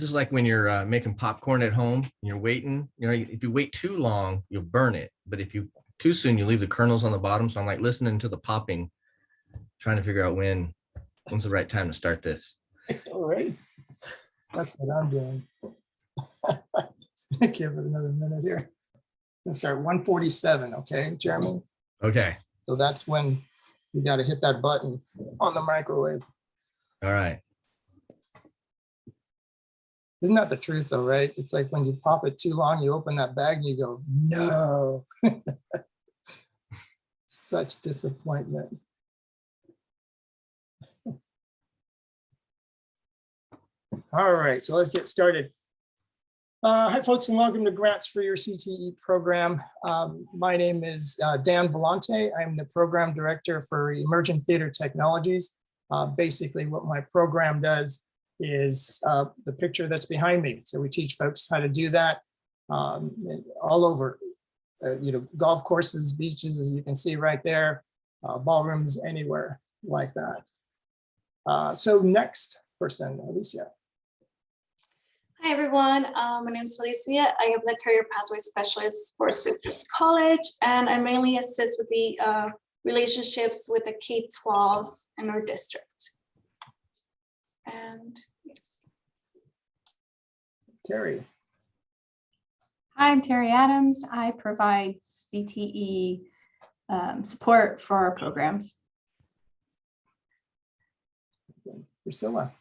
This is like when you're making popcorn at home, and you're waiting, if you wait too long, you'll burn it. But if you too soon, you leave the kernels on the bottom. So I'm like listening to the popping, trying to figure out when's the right time to start this. All right. That's what I'm doing. Just gonna give it another minute here. Gonna start 147, okay, Jeremy? Okay. So that's when you got to hit that button on the microwave. All right. Isn't that the truth though, right? It's like when you pop it too long, you open that bag and you go, no. Such disappointment. All right, so let's get started. Hi folks, and welcome to Grants for Your CTE program. My name is Dan Volonte. I'm the program director for Emerging Theater Technologies. Basically what my program does is the picture that's behind me. So we teach folks how to do that all over, golf courses, beaches, as you can see right there, ballrooms, anywhere like that. So next person, Alicia. Hi everyone, my name is Alicia. I am the Career Pathway Specialist for Citrus College, and I mainly assist with the relationships with the K-12s in our district. And yes. Terry. Hi, I'm Terry Adams. I provide CTE support for our programs. Priscilla.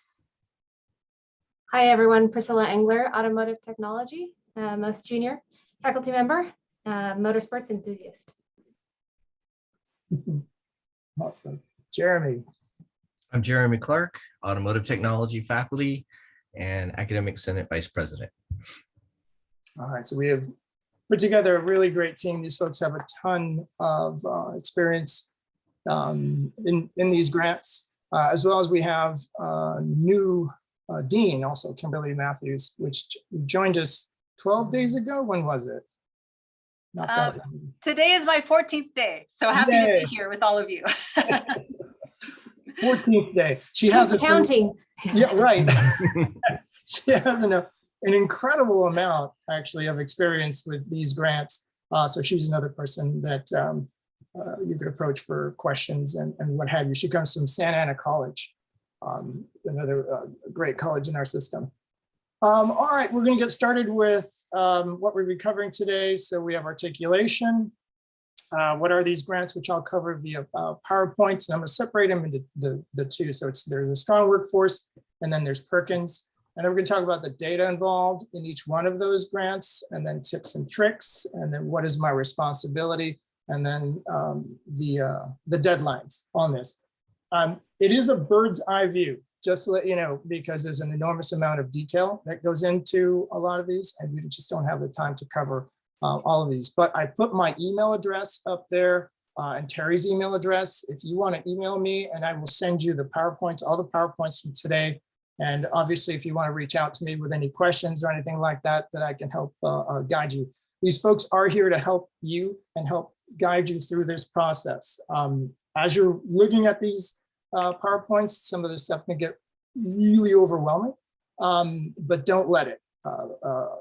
Hi everyone, Priscilla Englert, Automotive Technology, most junior faculty member, motorsports enthusiast. Awesome. Jeremy. I'm Jeremy Clark, Automotive Technology faculty and Academic Senate Vice President. All right, so we have put together a really great team. These folks have a ton of experience in these grants, as well as we have new Dean, also Kimberly Matthews, which joined us 12 days ago. When was it? Not that long. Today is my 14th day, so happy to be here with all of you. 14th day. She has counting. Yeah, right. She has an incredible amount actually of experience with these grants. So she's another person that you could approach for questions and what have you. She comes from Santa Ana College. Another great college in our system. All right, we're going to get started with what we're covering today. So we have articulation. What are these grants, which I'll cover via PowerPoints, and I'm going to separate them into the two. So there's a strong workforce, and then there's Perkins. And then we're going to talk about the data involved in each one of those grants, and then tips and tricks, and then what is my responsibility, and then the deadlines on this. It is a bird's eye view, just to let you know, because there's an enormous amount of detail that goes into a lot of these, and we just don't have the time to cover all of these. But I put my email address up there and Terry's email address. If you want to email me, and I will send you the PowerPoints, all the PowerPoints from today. And obviously, if you want to reach out to me with any questions or anything like that, that I can help guide you. These folks are here to help you and help guide you through this process. As you're looking at these PowerPoints, some of this stuff can get really overwhelming, but don't let it.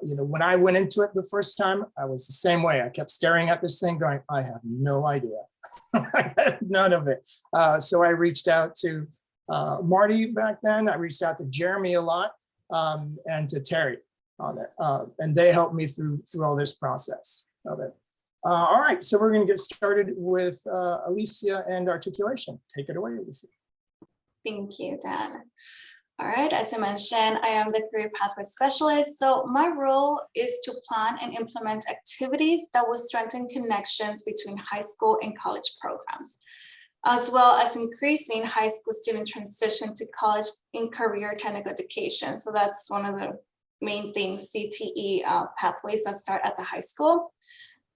When I went into it the first time, I was the same way. I kept staring at this thing going, I have no idea. I had none of it. So I reached out to Marty back then. I reached out to Jeremy a lot, and to Terry on it. And they helped me through all this process of it. All right, so we're going to get started with Alicia and articulation. Take it away, Alicia. Thank you, Dan. All right, as I mentioned, I am the Career Pathway Specialist. So my role is to plan and implement activities that will strengthen connections between high school and college programs, as well as increasing high school student transition to college in career technical education. So that's one of the main things, CTE pathways that start at the high school.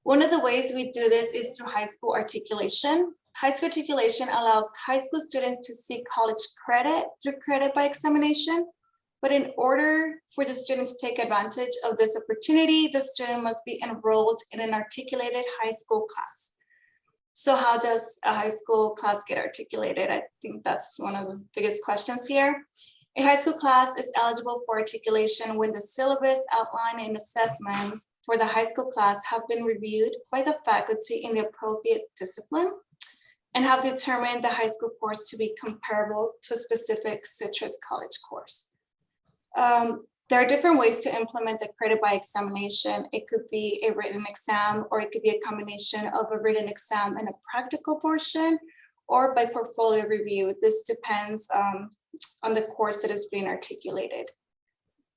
One of the ways we do this is through high school articulation. High school articulation allows high school students to seek college credit through credit by examination. But in order for the student to take advantage of this opportunity, the student must be enrolled in an articulated high school class. So how does a high school class get articulated? I think that's one of the biggest questions here. A high school class is eligible for articulation when the syllabus, outline, and assessments for the high school class have been reviewed by the faculty in the appropriate discipline and have determined the high school course to be comparable to a specific Citrus College course. There are different ways to implement the credit by examination. It could be a written exam, or it could be a combination of a written exam and a practical portion, or by portfolio review. This depends on the course that is being articulated.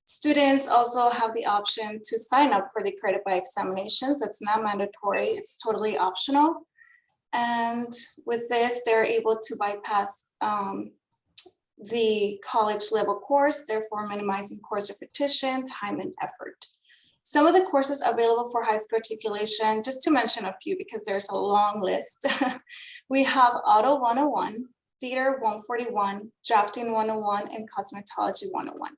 Students also have the option to sign up for the credit by examinations. It's not mandatory, it's totally optional. And with this, they're able to bypass the college level course, therefore minimizing course repetition, time, and effort. Some of the courses available for high school articulation, just to mention a few because there's a long list. We have Auto 101, Theater 141, Drafting 101, and Cosmetology 101.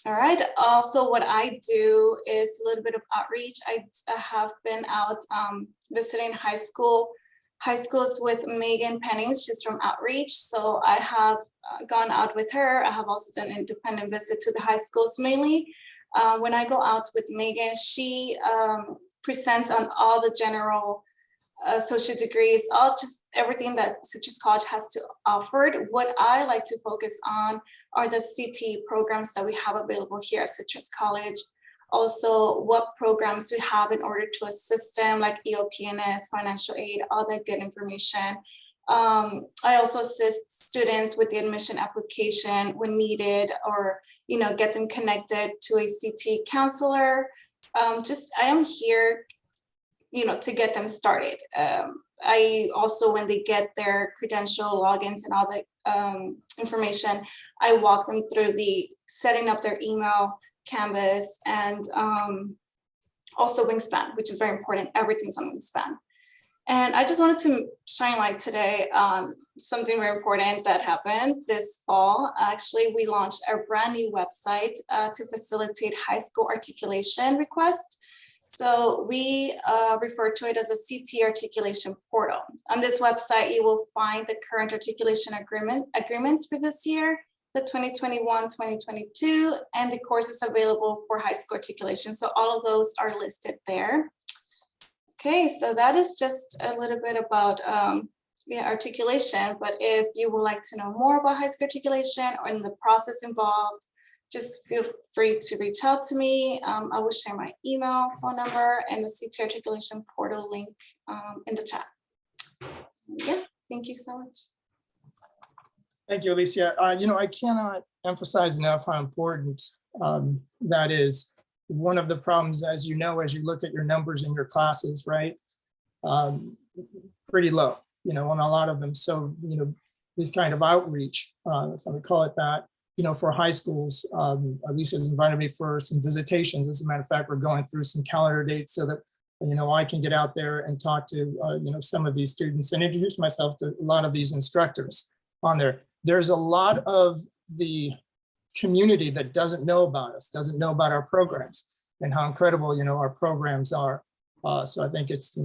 All right, also what I do is a little bit of outreach. I have been out visiting high schools with Megan Pennings. She's from Outreach. So I have gone out with her. I have also done an independent visit to the high schools mainly. When I go out with Megan, she presents on all the general associate degrees, just everything that Citrus College has to offer. What I like to focus on are the CTE programs that we have available here at Citrus College. Also, what programs we have in order to assist them, like EOP&S, financial aid, all that good information. I also assist students with the admission application when needed, or get them connected to a CTE counselor. I am here to get them started. I also, when they get their credential logins and all the information, I walk them through the setting up their email, Canvas, and also Wingspan, which is very important. Everything's on Wingspan. And I just wanted to shine light today on something very important that happened this fall. Actually, we launched our brand new website to facilitate high school articulation requests. So we refer to it as a CTE Articulation Portal. On this website, you will find the current articulation agreements for this year, the 2021-2022, and the courses available for high school articulation. So all of those are listed there. Okay, so that is just a little bit about articulation, but if you would like to know more about high school articulation or in the process involved, just feel free to reach out to me. I will share my email, phone number, and the CTE Articulation Portal link in the chat. Yeah, thank you so much. Thank you, Alicia. I cannot emphasize enough how important that is. One of the problems, as you look at your numbers in your classes, right? Pretty low, on a lot of them. So, this kind of outreach, if I would call it that, for high schools, Alicia's invited me for some visitations. As a matter of fact, we're going through some calendar dates so that, I can get out there and talk to, some of these students and introduce myself to a lot of these instructors on there. There's a lot of the community that doesn't know about us, doesn't know about our programs and how incredible, our programs are. So I think it's,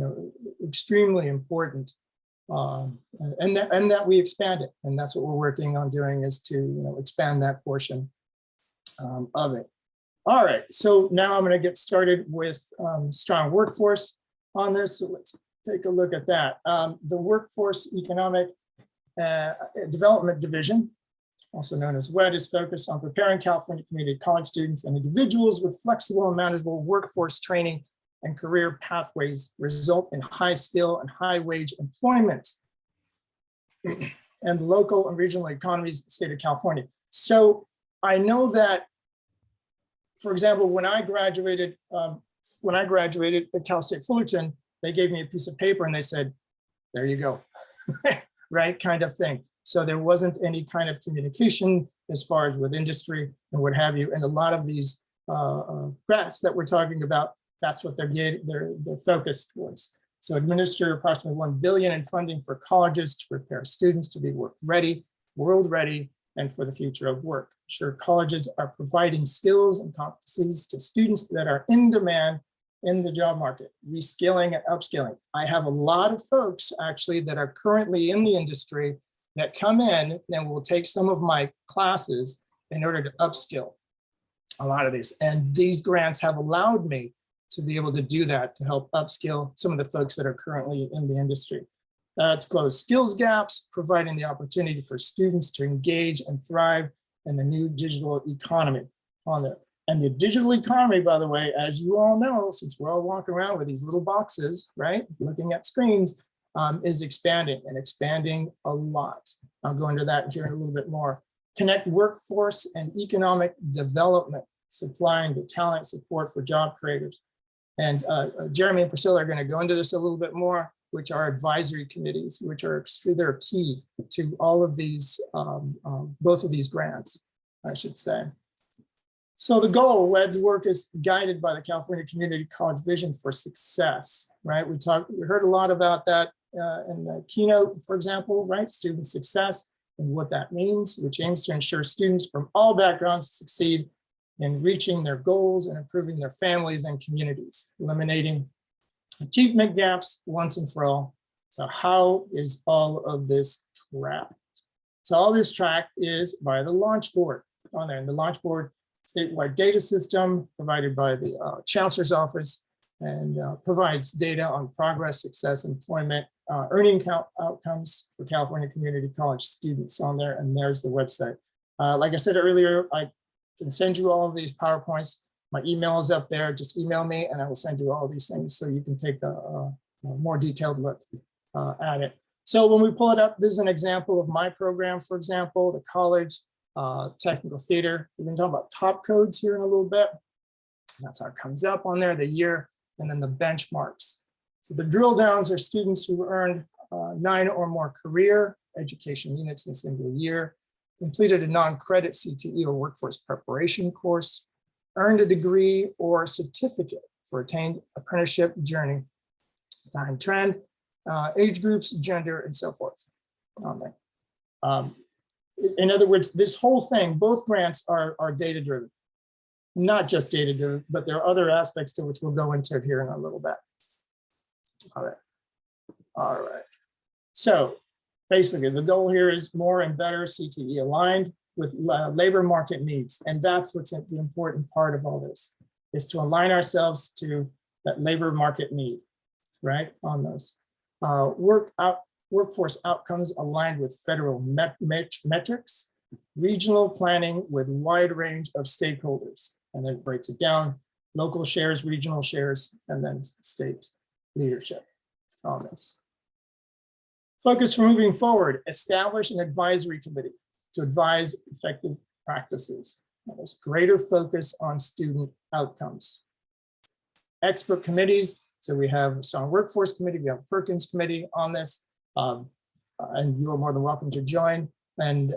extremely important and that we expand it. And that's what we're working on doing, is to, expand that portion of it. All right, so now I'm going to get started with strong workforce on this. So let's take a look at that. The Workforce Economic Development Division, also known as WED, is focused on preparing California community college students and individuals with flexible and manageable workforce training and career pathways result in high skill and high wage employment and local and regional economies of the state of California. So I know that, for example, when I graduated at Cal State Fullerton, they gave me a piece of paper and they said, there you go, right, kind of thing. So there wasn't any kind of communication as far as with industry and what have you. And a lot of these grants that we're talking about, that's what they're focused towards. So administer approximately $1 billion in funding for colleges to prepare students to be work ready, world ready, and for the future of work. Sure, colleges are providing skills and competencies to students that are in demand in the job market, reskilling and upskilling. I have a lot of folks actually that are currently in the industry that come in and will take some of my classes in order to upskill a lot of these. And these grants have allowed me to be able to do that, to help upskill some of the folks that are currently in the industry. To close skills gaps, providing the opportunity for students to engage and thrive in the new digital economy on there. And the digital economy, by the way, as you all know, since we're all walking around with these little boxes, right, looking at screens, is expanding and expanding a lot. I'll go into that here in a little bit more. Connect workforce and economic development, supplying the talent support for job creators. And Jeremy and Priscilla are going to go into this a little bit more, which are advisory committees, which are they're key to all of these, both of these grants, I should say. So the goal, WED's work is guided by the California Community College Vision for Success, right? We heard a lot about that in the keynote, for example, right? Student success and what that means, which aims to ensure students from all backgrounds succeed in reaching their goals and improving their families and communities, eliminating achievement gaps once and for all. So how is all of this tracked? So all this tracked is by the launch board on there. And the launch board statewide data system provided by the Chancellor's Office, and provides data on progress, success, employment, earning outcomes for California community college students on there. And there's the website. Like I said earlier, I can send you all of these PowerPoints. My email is up there. Just email me and I will send you all of these things so you can take a more detailed look at it. So when we pull it up, this is an example of my program, for example, the college technical theater. We're going to talk about top codes here in a little bit. That's how it comes up on there, the year, and then the benchmarks. So the drill downs are students who earned 9 or more career education units in a single year, completed a non-credit CTE or workforce preparation course, earned a degree or certificate for attained apprenticeship journey, time trend, age groups, gender, and so forth on there. In other words, this whole thing, both grants are data-driven. Not just data-driven, but there are other aspects to which we'll go into here in a little bit. All right. So basically, the goal here is more and better CTE aligned with labor market needs. And that's what's the important part of all this, is to align ourselves to that labor market need, right, on those. Workforce outcomes aligned with federal metrics, regional planning with wide range of stakeholders, and then breaks it down, local shares, regional shares, and then state leadership on this. Focus for moving forward, establish an advisory committee to advise effective practices. There's greater focus on student outcomes. Expert committees, so we have a strong workforce committee, we have a Perkins committee on this, and you are more than welcome to join and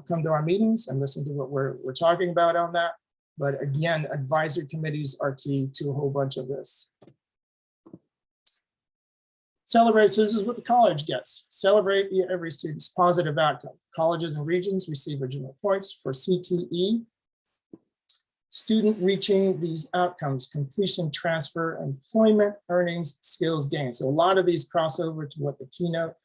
come to our meetings and listen to what we're talking about on that. But again, advisory committees are key to a whole bunch of this. Celebrate, so this is what the college gets. Celebrate every student's positive outcome. Colleges and regions receive original points for CTE. Student reaching these outcomes, completion, transfer, employment, earnings, skills gained. So a lot of these cross over to what the keynote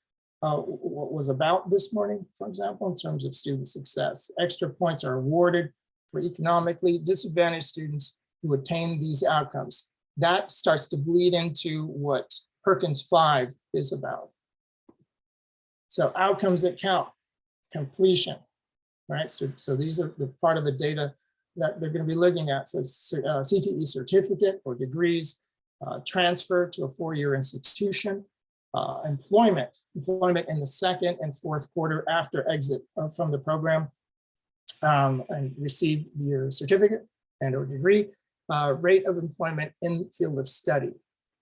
was about this morning, for example, in terms of student success. Extra points are awarded for economically disadvantaged students who attain these outcomes. That starts to bleed into what Perkins 5 is about. So outcomes that count, completion, right? So these are the part of the data that they're going to be looking at. So CTE certificate or degrees, transfer to a 4-year institution, employment in the second and fourth quarter after exit from the program, and receive your certificate and or degree, rate of employment in field of study,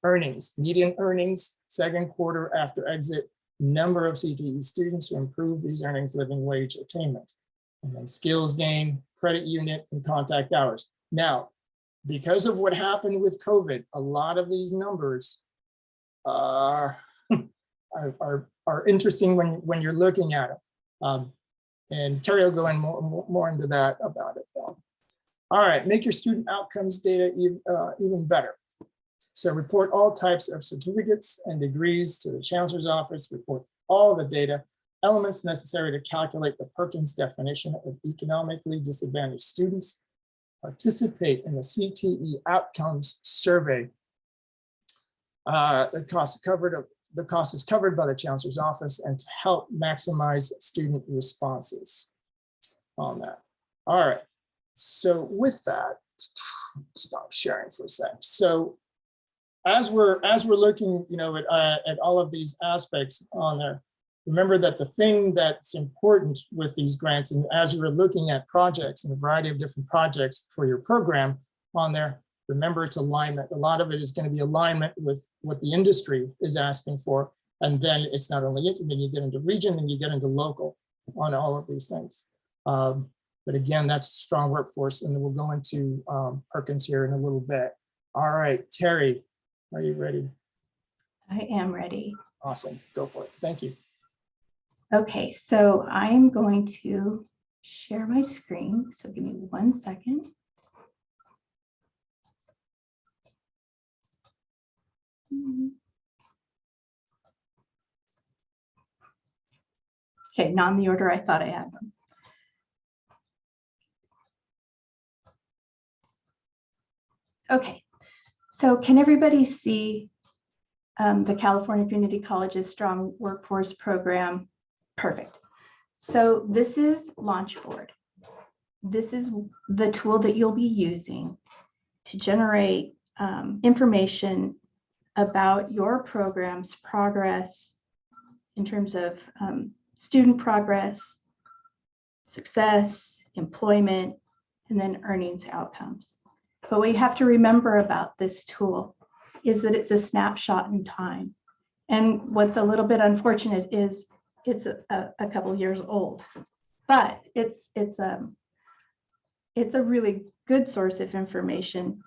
earnings, median earnings, second quarter after exit, number of CTE students who improve these earnings, living wage attainment, and then skills gain, credit unit, and contact hours. Now, because of what happened with COVID, a lot of these numbers are interesting when you're looking at them. And Terry will go in more into that about it. All right, make your student outcomes data even better. So report all types of certificates and degrees to the Chancellor's Office, report all the data elements necessary to calculate the Perkins definition of economically disadvantaged students, participate in the CTE outcomes survey. The cost is covered by the chancellor's office, and to help maximize student responses on that. All right, so with that, stop sharing for a sec. So as we're looking, at all of these aspects on there, remember that the thing that's important with these grants, and as you're looking at projects and a variety of different projects for your program on there, remember it's alignment. A lot of it is going to be alignment with what the industry is asking for. And then it's not only it, and then you get into region, and you get into local on all of these things. But again, that's strong workforce, and then we'll go into Perkins here in a little bit. All right, Terry, are you ready? I am ready. Awesome, go for it. Thank you. Okay, so I'm going to share my screen. So give me 1 second. Okay, not in the order I thought I had them. Okay, so can everybody see the California Community College's Strong Workforce Program? Perfect. So this is Launchboard. This is the tool that you'll be using to generate information about your program's progress in terms of student progress, success, employment, and then earnings outcomes. But what you have to remember about this tool is that it's a snapshot in time. And what's a little bit unfortunate is it's a couple years old, but it's a really good source of information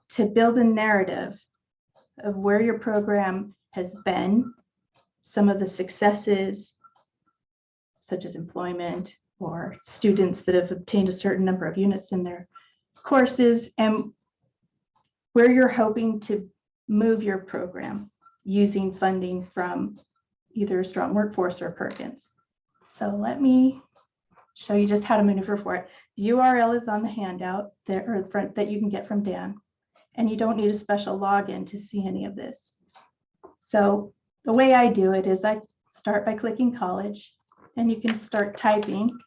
to build a narrative of where your program has been, some of the successes, such as employment or students that have obtained a certain number of units in their courses, and where you're hoping to move your program using funding from either Strong Workforce or Perkins. So let me show you just how to maneuver for it. The URL is on the handout there, or front, that you can get from Dan, and you don't need a special login to see any of this. So the way I do it is I start by clicking college, and you can start typing,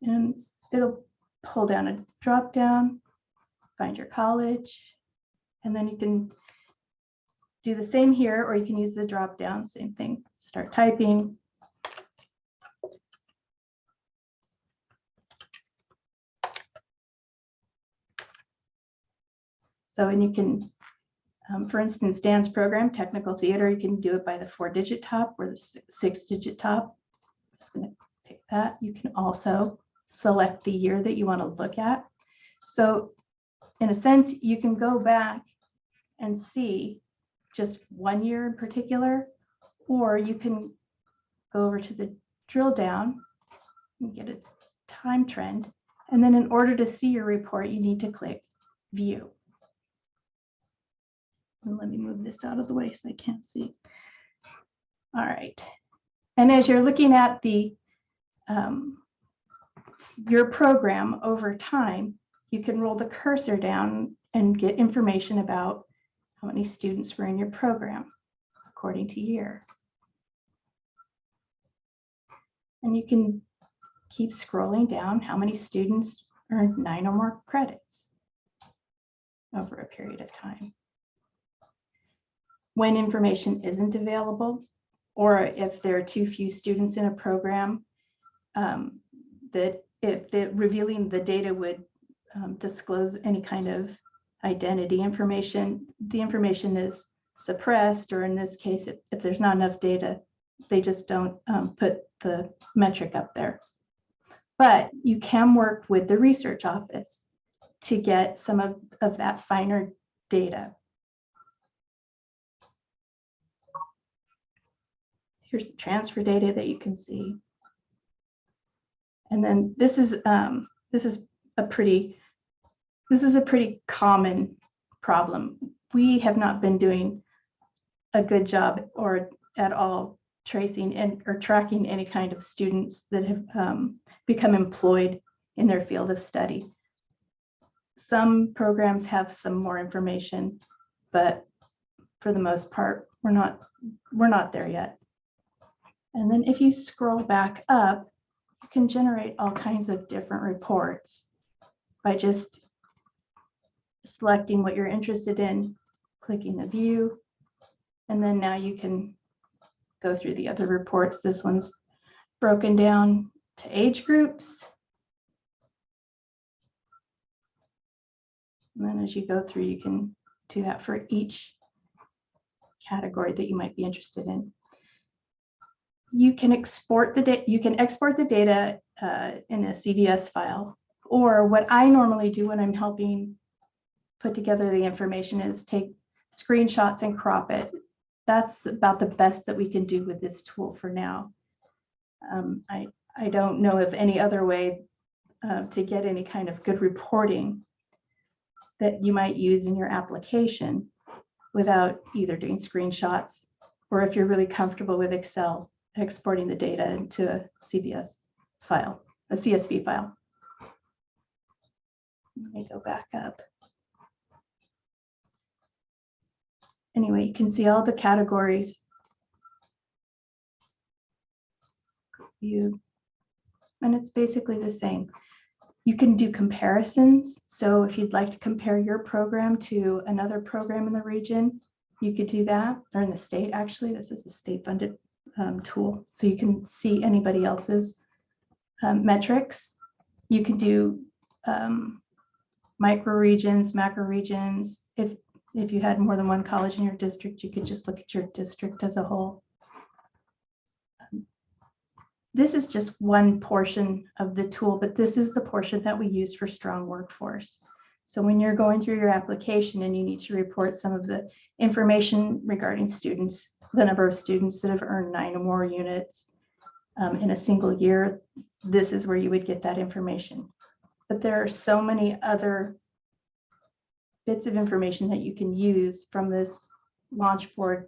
and it'll pull down a drop down, find your college, and then you can do the same here, or you can use the drop down, same thing, start typing. So, and you can, for instance, Dan's program, technical theater, you can do it by the 4-digit top or the 6-digit top. I'm just going to pick that. You can also select the year that you want to look at. So in a sense, you can go back and see just one year in particular, or you can go over to the drill down and get a time trend. And then in order to see your report, you need to click view. And let me move this out of the way so I can't see. All right. And as you're looking at the your program over time, you can roll the cursor down and get information about how many students were in your program according to year. And you can keep scrolling down how many students earned 9 or more credits over a period of time. When information isn't available, or if there are too few students in a program, that if revealing the data would disclose any kind of identity information, the information is suppressed, or in this case, if there's not enough data, they just don't put the metric up there. But you can work with the research office to get some of that finer data. Here's the transfer data that you can see. And then this is a pretty common problem. We have not been doing a good job or at all tracing and or tracking any kind of students that have become employed in their field of study. Some programs have some more information, but for the most part, we're not there yet. And then if you scroll back up, you can generate all kinds of different reports by just selecting what you're interested in, clicking the view, and then now you can go through the other reports. This one's broken down to age groups. And then as you go through, you can do that for each category that you might be interested in. You can export the data. You can export the data in a CVS file, or what I normally do when I'm helping put together the information is take screenshots and crop it. That's about the best that we can do with this tool for now. I don't know of any other way to get any kind of good reporting that you might use in your application without either doing screenshots, or if you're really comfortable with Excel, exporting the data into a CVS file, a CSV file. Let me go back up. Anyway, you can see all the categories. And it's basically the same. You can do comparisons. So if you'd like to compare your program to another program in the region, you could do that, or in the state, actually. This is a state-funded tool. So you can see anybody else's metrics. You can do micro regions, macro regions. If you had more than one college in your district, you could just look at your district as a whole. This is just one portion of the tool, but this is the portion that we use for strong workforce. So when you're going through your application and you need to report some of the information regarding students, the number of students that have earned 9 or more units in a single year, this is where you would get that information. But there are so many other bits of information that you can use from this Launchboard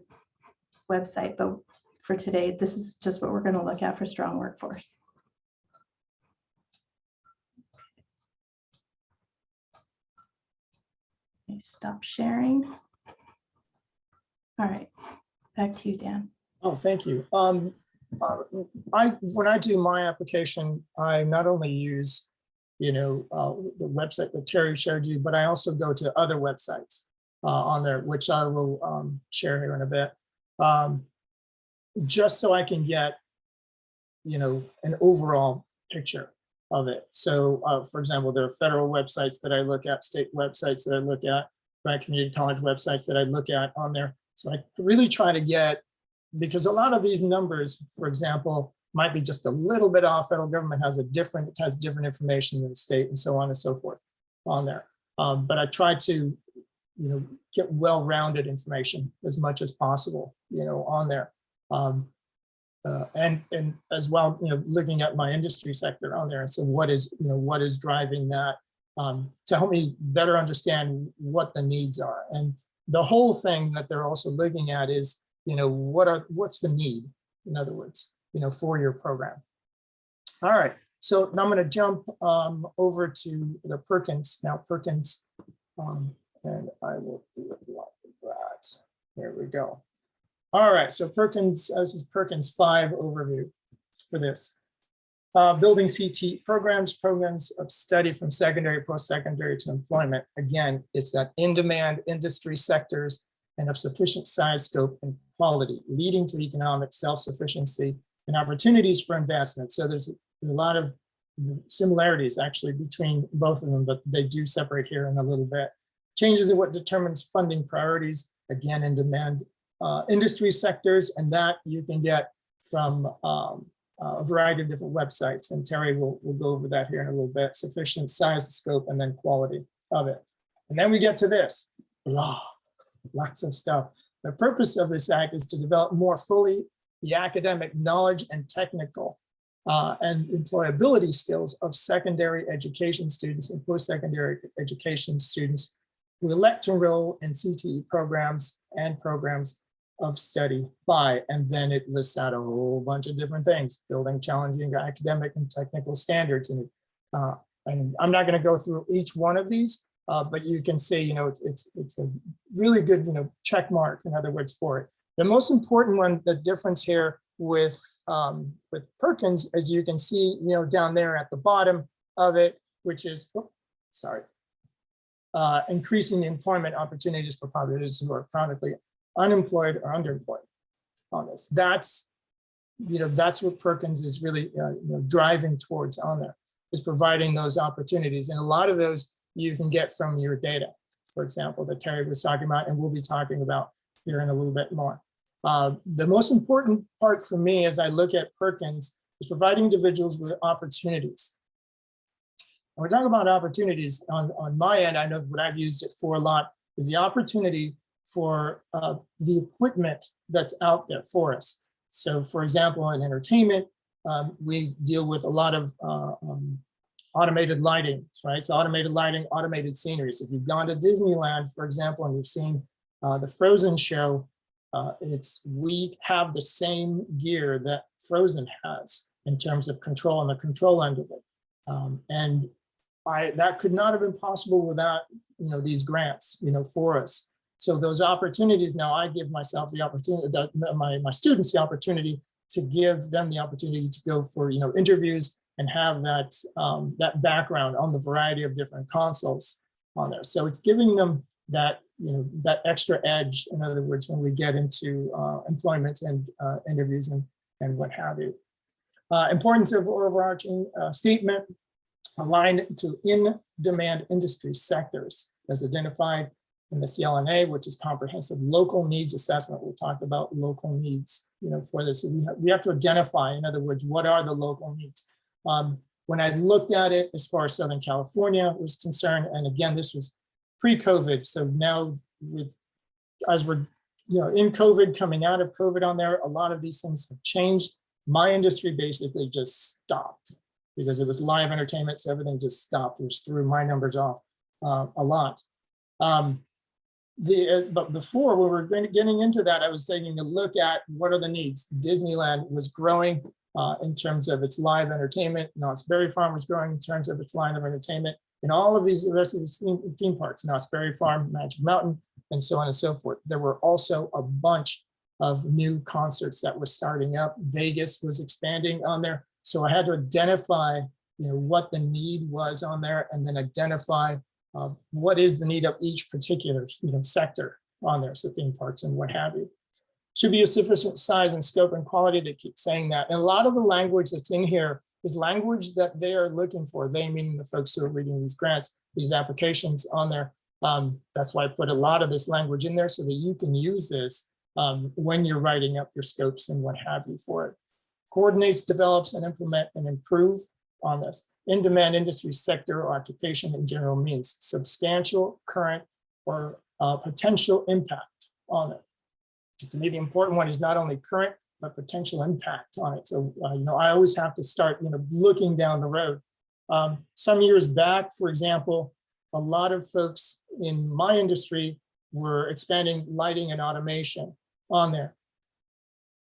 website. But for today, this is just what we're going to look at for strong workforce. Okay, stop sharing. All right, back to you, Dan. Oh, thank you. When I do my application, I not only use, the website that Terry showed you, but I also go to other websites on there, which I will share here in a bit, just so I can get, an overall picture of it. So, for example, there are federal websites that I look at, state websites that I look at, right, community college websites that I look at on there. So I really try to get, because a lot of these numbers, for example, might be just a little bit off. Federal government has different information than the state, and so on and so forth on there. But I try to, get well-rounded information as much as possible, on there. And as well, looking at my industry sector on there. And so what is driving that to help me better understand what the needs are. And the whole thing that they're also looking at is, what's the need, in other words, for your program. All right, so now I'm going to jump over to the Perkins. Now Perkins, and I will do it like that. There we go. All right, so Perkins, this is Perkins 5 overview for this. Building CTE programs of study from secondary, post-secondary to employment. Again, it's that in-demand industry sectors and of sufficient size, scope, and quality, leading to economic self-sufficiency and opportunities for investment. So there's a lot of similarities actually between both of them, but they do separate here in a little bit. Changes in what determines funding priorities, again, in demand industry sectors, and that you can get from a variety of different websites. And Terry will go over that here in a little bit. Sufficient size, scope, and then quality of it. And then we get to this, lots of stuff. The purpose of this act is to develop more fully the academic knowledge and technical and employability skills of secondary education students and post-secondary education students who elect to enroll in CTE programs of study by, and then it lists out a whole bunch of different things, building challenging academic and technical standards. And I'm not going to go through each one of these, but you can see, it's a really good, check mark, in other words, for it. The most important one, the difference here with Perkins, as you can see, down there at the bottom of it, which is, increasing the employment opportunities for populations who are chronically unemployed or underemployed on this. That's what Perkins is really driving towards on there, is providing those opportunities. And a lot of those you can get from your data, for example, that Terry was talking about, and we'll be talking about here in a little bit more. The most important part for me as I look at Perkins is providing individuals with opportunities. When we're talking about opportunities on my end, I know what I've used it for a lot is the opportunity for the equipment that's out there for us. So for example, in entertainment, we deal with a lot of automated lighting, right? So automated lighting, automated scenery. So if you've gone to Disneyland, for example, and you've seen the Frozen show, we have the same gear that Frozen has in terms of control, on the control end of it. And that could not have been possible without these grants for us. So those opportunities, now I give myself the opportunity, my students the opportunity to give them the opportunity to go for interviews and have that that background on the variety of different consoles on there. So it's giving them that that extra edge, in other words, when we get into employment and interviews and what have you. Importance of overarching statement, aligned to in-demand industry sectors as identified in the CLNA, which is comprehensive local needs assessment. We talked about local needs, for this. So we have to identify, in other words, what are the local needs? When I looked at it as far as Southern California was concerned, and again, this was pre-COVID. So now as we're in COVID, coming out of COVID on there, a lot of these things have changed. My industry basically just stopped because it was live entertainment. So everything just stopped, which threw my numbers off a lot. But before we were getting into that, I was taking a look at what are the needs. Disneyland was growing in terms of its live entertainment. Knott's Berry Farm was growing in terms of its line of entertainment. And all of these, the rest of these theme parks, Knott's Berry Farm, Magic Mountain, and so on and so forth. There were also a bunch of new concerts that were starting up. Vegas was expanding on there. So I had to identify, what the need was on there, and then identify what is the need of each particular, sector on there. So theme parks and what have you. Should be a sufficient size and scope and quality. They keep saying that. And a lot of the language that's in here is language that they are looking for. They meaning the folks who are reading these grants, these applications on there. That's why I put a lot of this language in there so that you can use this when you're writing up your scopes and what have you for it. Coordinates, develops, and implement and improve on this. In-demand industry sector or occupation in general means substantial current or potential impact on it. To me, the important one is not only current, but potential impact on it. So, I always have to start, looking down the road. Some years back, for example, a lot of folks in my industry were expanding lighting and automation on there.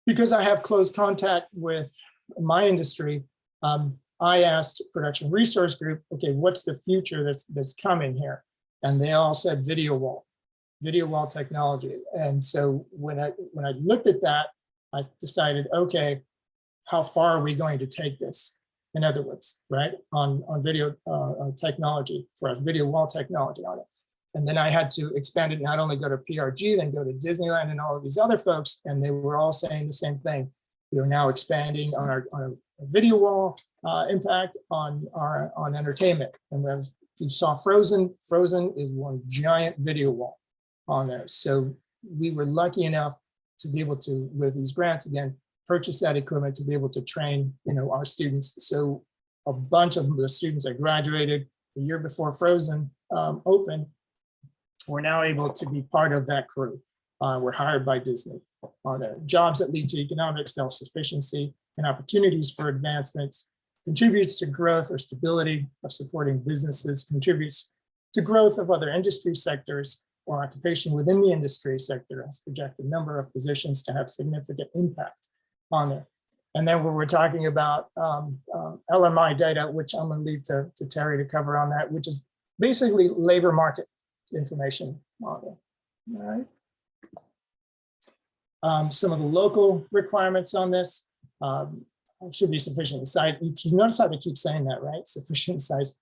Because I have close contact with my industry, I asked Production Resource Group, okay, what's the future that's coming here? And they all said video wall technology. And so when I looked at that, I decided, okay, how far are we going to take this? In other words, right, on video technology for us, video wall technology on it. And then I had to expand it, not only go to PRG, then go to Disneyland and all of these other folks, and they were all saying the same thing. We are now expanding on our video wall impact on entertainment. And as you saw Frozen is one giant video wall on there. So we were lucky enough to be able to, with these grants again, purchase that equipment to be able to train, our students. So a bunch of the students that graduated the year before Frozen opened were now able to be part of that crew. Were hired by Disney on there. Jobs that lead to economic self-sufficiency and opportunities for advancements, contributes to growth or stability of supporting businesses, contributes to growth of other industry sectors, or occupation within the industry sector has projected number of positions to have significant impact on it. And then when we're talking about LMI data, which I'm going to leave to Terry to cover on that, which is basically labor market information on it. All right. Some of the local requirements on this should be sufficient size. You notice how they keep saying that, right? Sufficient size,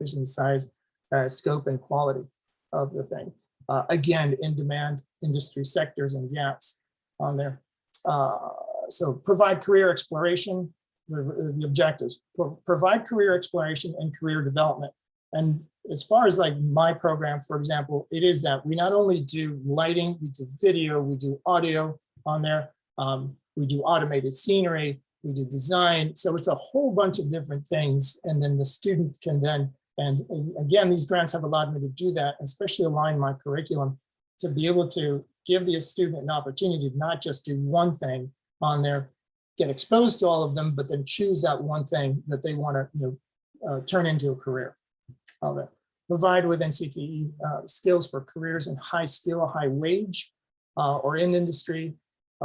scope, and quality of the thing. Again, in demand industry sectors and gaps on there. So provide career exploration, the objectives, provide career exploration and career development. And as far as like my program, for example, it is that we not only do lighting, we do video, we do audio on there, we do automated scenery, we do design. So it's a whole bunch of different things. And then the student can then, and again, these grants have allowed me to do that, especially align my curriculum to be able to give the student an opportunity to not just do one thing on there, get exposed to all of them, but then choose that one thing that they want to turn into a career. Provide within CTE skills for careers in high skill, high wage, or in industry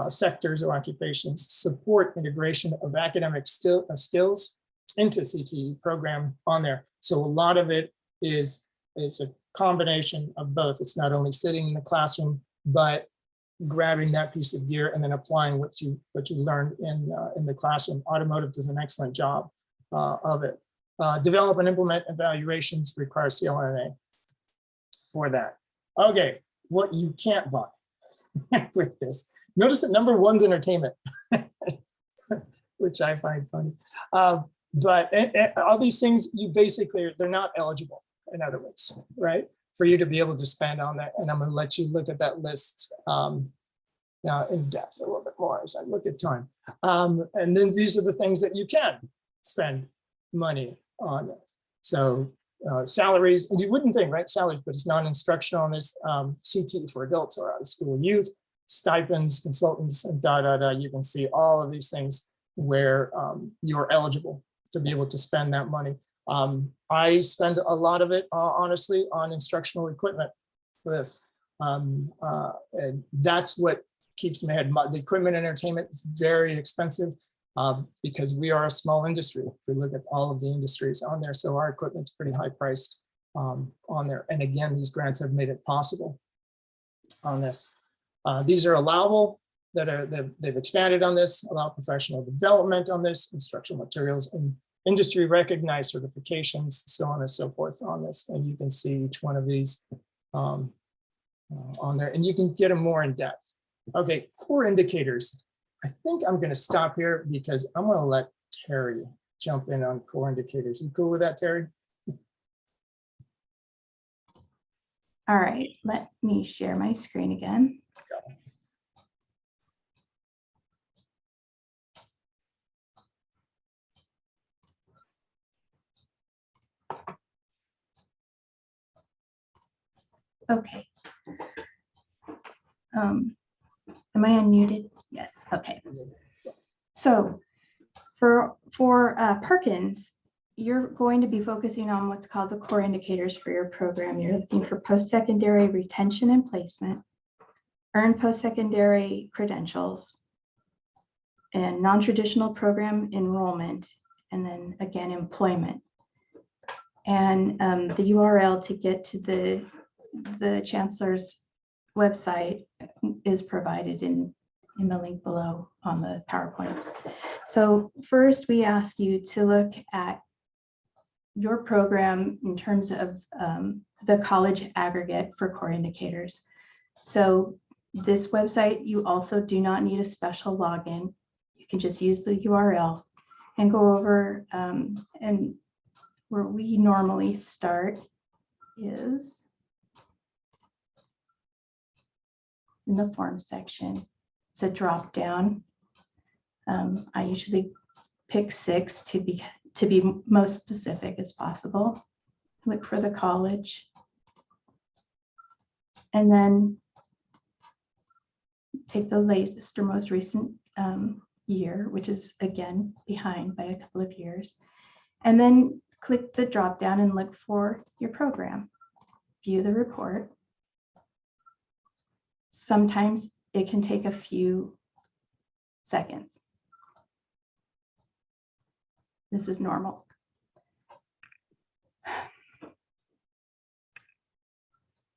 sectors or occupations. Support integration of academic skills into CTE program on there. So a lot of it is a combination of both. It's not only sitting in the classroom, but grabbing that piece of gear and then applying what you learned in the classroom. Automotive does an excellent job of it. Develop and implement evaluations require CLNA for that. Okay, what you can't buy with this. Notice that number one's entertainment, which I find funny. But all these things, you basically, they're not eligible, in other words, right? For you to be able to spend on that. And I'm going to let you look at that list now in depth a little bit more as I look at time. And then these are the things that you can spend money on. So salaries, and you wouldn't think, right? Salaries, but it's non-instructional on this. CTE for adults or out of school youth, stipends, consultants, and You can see all of these things where you're eligible to be able to spend that money. I spend a lot of it, honestly, on instructional equipment for this. And that's what keeps me ahead. The equipment and entertainment is very expensive because we are a small industry. If we look at all of the industries on there, so our equipment's pretty high priced on there. And again, these grants have made it possible on this. These are allowable. They've expanded on this, allow professional development on this, instructional materials, and industry recognized certifications, so on and so forth on this. And you can see each one of these on there, and you can get them more in depth. Okay, core indicators. I think I'm going to stop here because I'm going to let Terry jump in on core indicators. You cool with that, Terry? All right, let me share my screen again. Okay. Am I unmuted? Yes. Okay. So for Perkins, you're going to be focusing on what's called the core indicators for your program. You're looking for post-secondary retention and placement, earned post-secondary credentials, and non-traditional program enrollment, and then again, employment. And the URL to get to the chancellor's website is provided in the link below on the PowerPoints. So first we ask you to look at your program in terms of the college aggregate for core indicators. So this website, you also do not need a special login. You can just use the URL and go over and where we normally start is in the form section. It's a drop down. I usually pick 6 to be most specific as possible. Look for the college. And then take the latest or most recent year, which is again behind by a couple of years. And then click the drop down and look for your program. View the report. Sometimes it can take a few seconds. This is normal.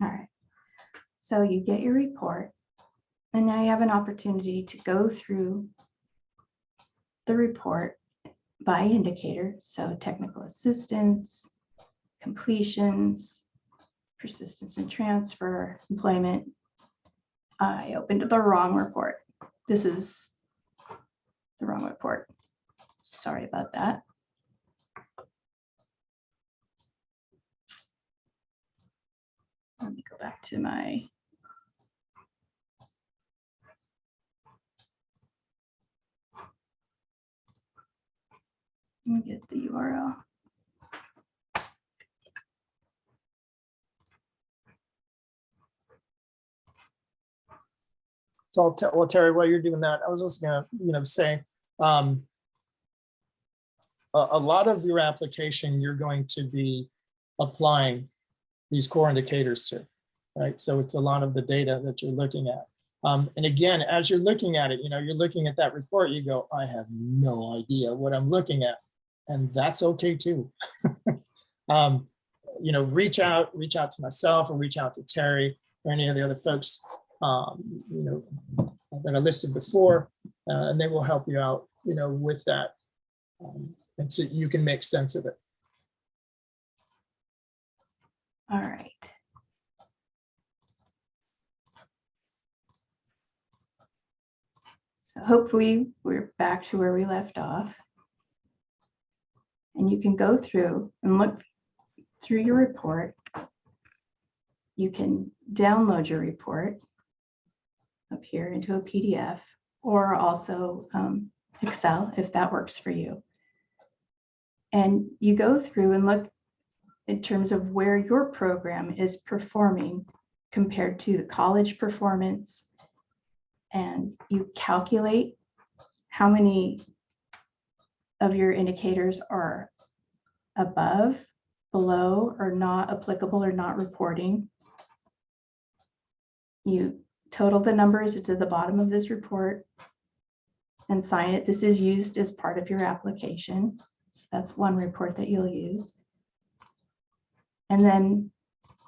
All right, so you get your report, and now you have an opportunity to go through the report by indicator. So technical assistance, completions, persistence and transfer, employment. I opened the wrong report. This is the wrong report. Sorry about that. Let me go back to my. Let me get the URL. So well, Terry, while you're doing that, I was just gonna, say, a lot of your application, you're going to be applying these core indicators to, right? So it's a lot of the data that you're looking at. And again, as you're looking at it, you're looking at that report, you go, I have no idea what I'm looking at. And that's okay too. Reach out to myself, or reach out to Terry or any of the other folks, that I listed before, and they will help you out, with that. And so you can make sense of it. All right. So hopefully we're back to where we left off. And you can go through and look through your report. You can download your report up here into a PDF, or also Excel if that works for you. And you go through and look in terms of where your program is performing compared to the college performance. And you calculate how many of your indicators are above, below, or not applicable or not reporting. You total the numbers to the bottom of this report and sign it. This is used as part of your application. So that's one report that you'll use. And then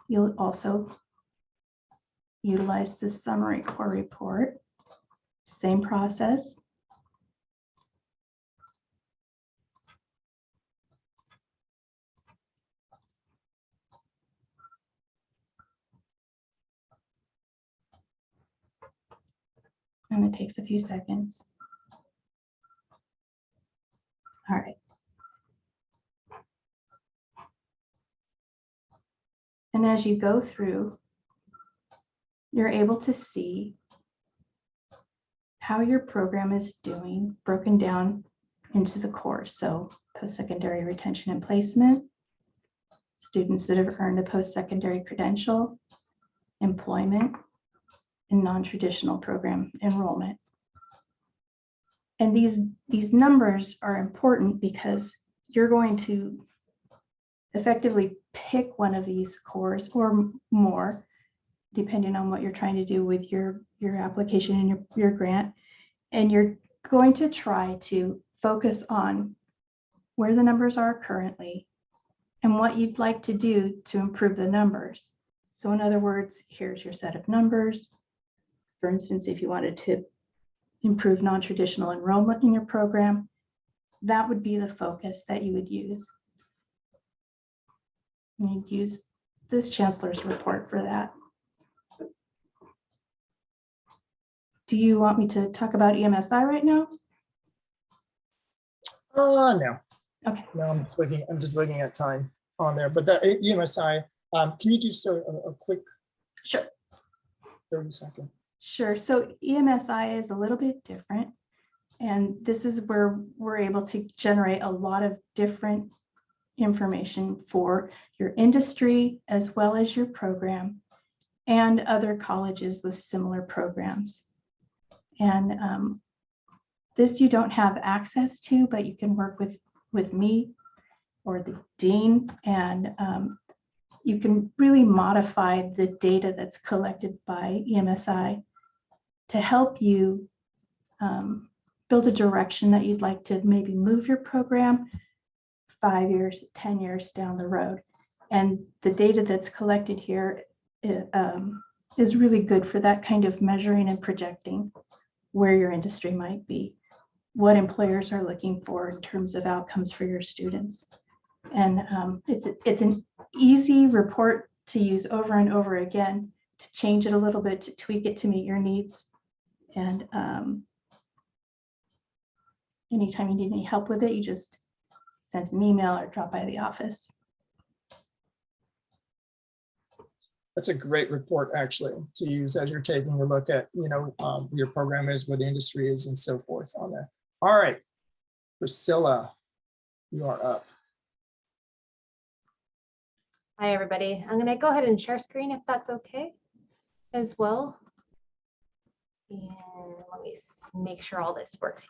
you'll also utilize the summary core report. Same process. And it takes a few seconds. All right. And as you go through, you're able to see how your program is doing, broken down into the course. So post-secondary retention and placement, students that have earned a post-secondary credential, employment, and non-traditional program enrollment. And these numbers are important because you're going to effectively pick one of these cores or more, depending on what you're trying to do with your application and your grant. And you're going to try to focus on where the numbers are currently and what you'd like to do to improve the numbers. So in other words, here's your set of numbers. For instance, if you wanted to improve non-traditional enrollment in your program, that would be the focus that you would use. And you'd use this chancellor's report for that. Do you want me to talk about EMSI right now? No. Okay. No, I'm just looking at time on there. But that EMSI, can you just a quick Sure. 30-second? Sure. So EMSI is a little bit different. And this is where we're able to generate a lot of different information for your industry as well as your program and other colleges with similar programs. And this you don't have access to, but you can work with me or the dean, and you can really modify the data that's collected by EMSI to help you build a direction that you'd like to maybe move your program 5 years, 10 years down the road. And the data that's collected here is really good for that kind of measuring and projecting where your industry might be, what employers are looking for in terms of outcomes for your students. And it's an easy report to use over and over again, to change it a little bit, to tweak it to meet your needs. And anytime you need any help with it, you just send an email or drop by the office. That's a great report, actually, to use as you're taking a look at, your program is, where the industry is, and so forth on there. All right, Priscilla, you are up. Hi, everybody. I'm going to go ahead and share screen if that's okay as well. And let me make sure all this works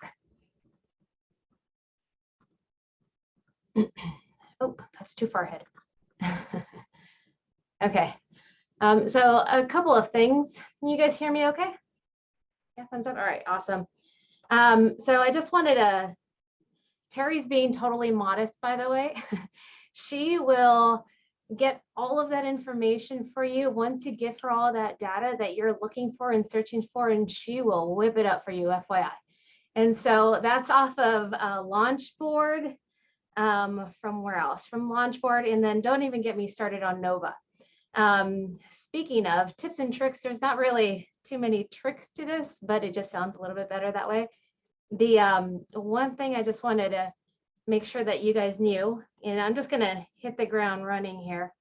here. Oh, that's too far ahead. Okay. So a couple of things. Can you guys hear me okay? Yeah, thumbs up. All right, awesome. So I just wanted to, Terry's being totally modest, by the way. She will get all of that information for you once you give her all that data that you're looking for and searching for, and she will whip it up for you, FYI. And so that's off of Launchboard, from where else? From Launchboard, and then don't even get me started on Nova. Speaking of tips and tricks, there's not really too many tricks to this, but it just sounds a little bit better that way. The one thing I just wanted to make sure that you guys knew, and I'm just going to hit the ground running here.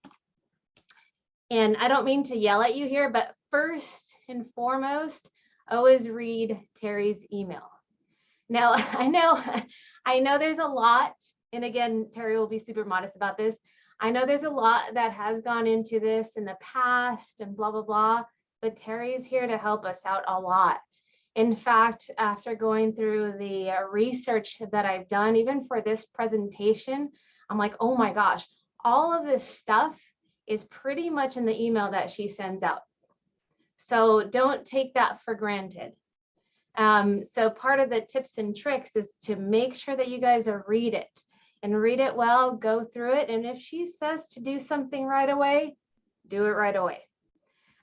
And I don't mean to yell at you here, but first and foremost, always read Terry's email. Now, I know there's a lot, and again, Terry will be super modest about this. I know there's a lot that has gone into this in the past and blah, blah, blah, but Terry's here to help us out a lot. In fact, after going through the research that I've done, even for this presentation, I'm like, oh my gosh, all of this stuff is pretty much in the email that she sends out. So don't take that for granted. So part of the tips and tricks is to make sure that you guys read it. And read it well, go through it. And if she says to do something right away, do it right away.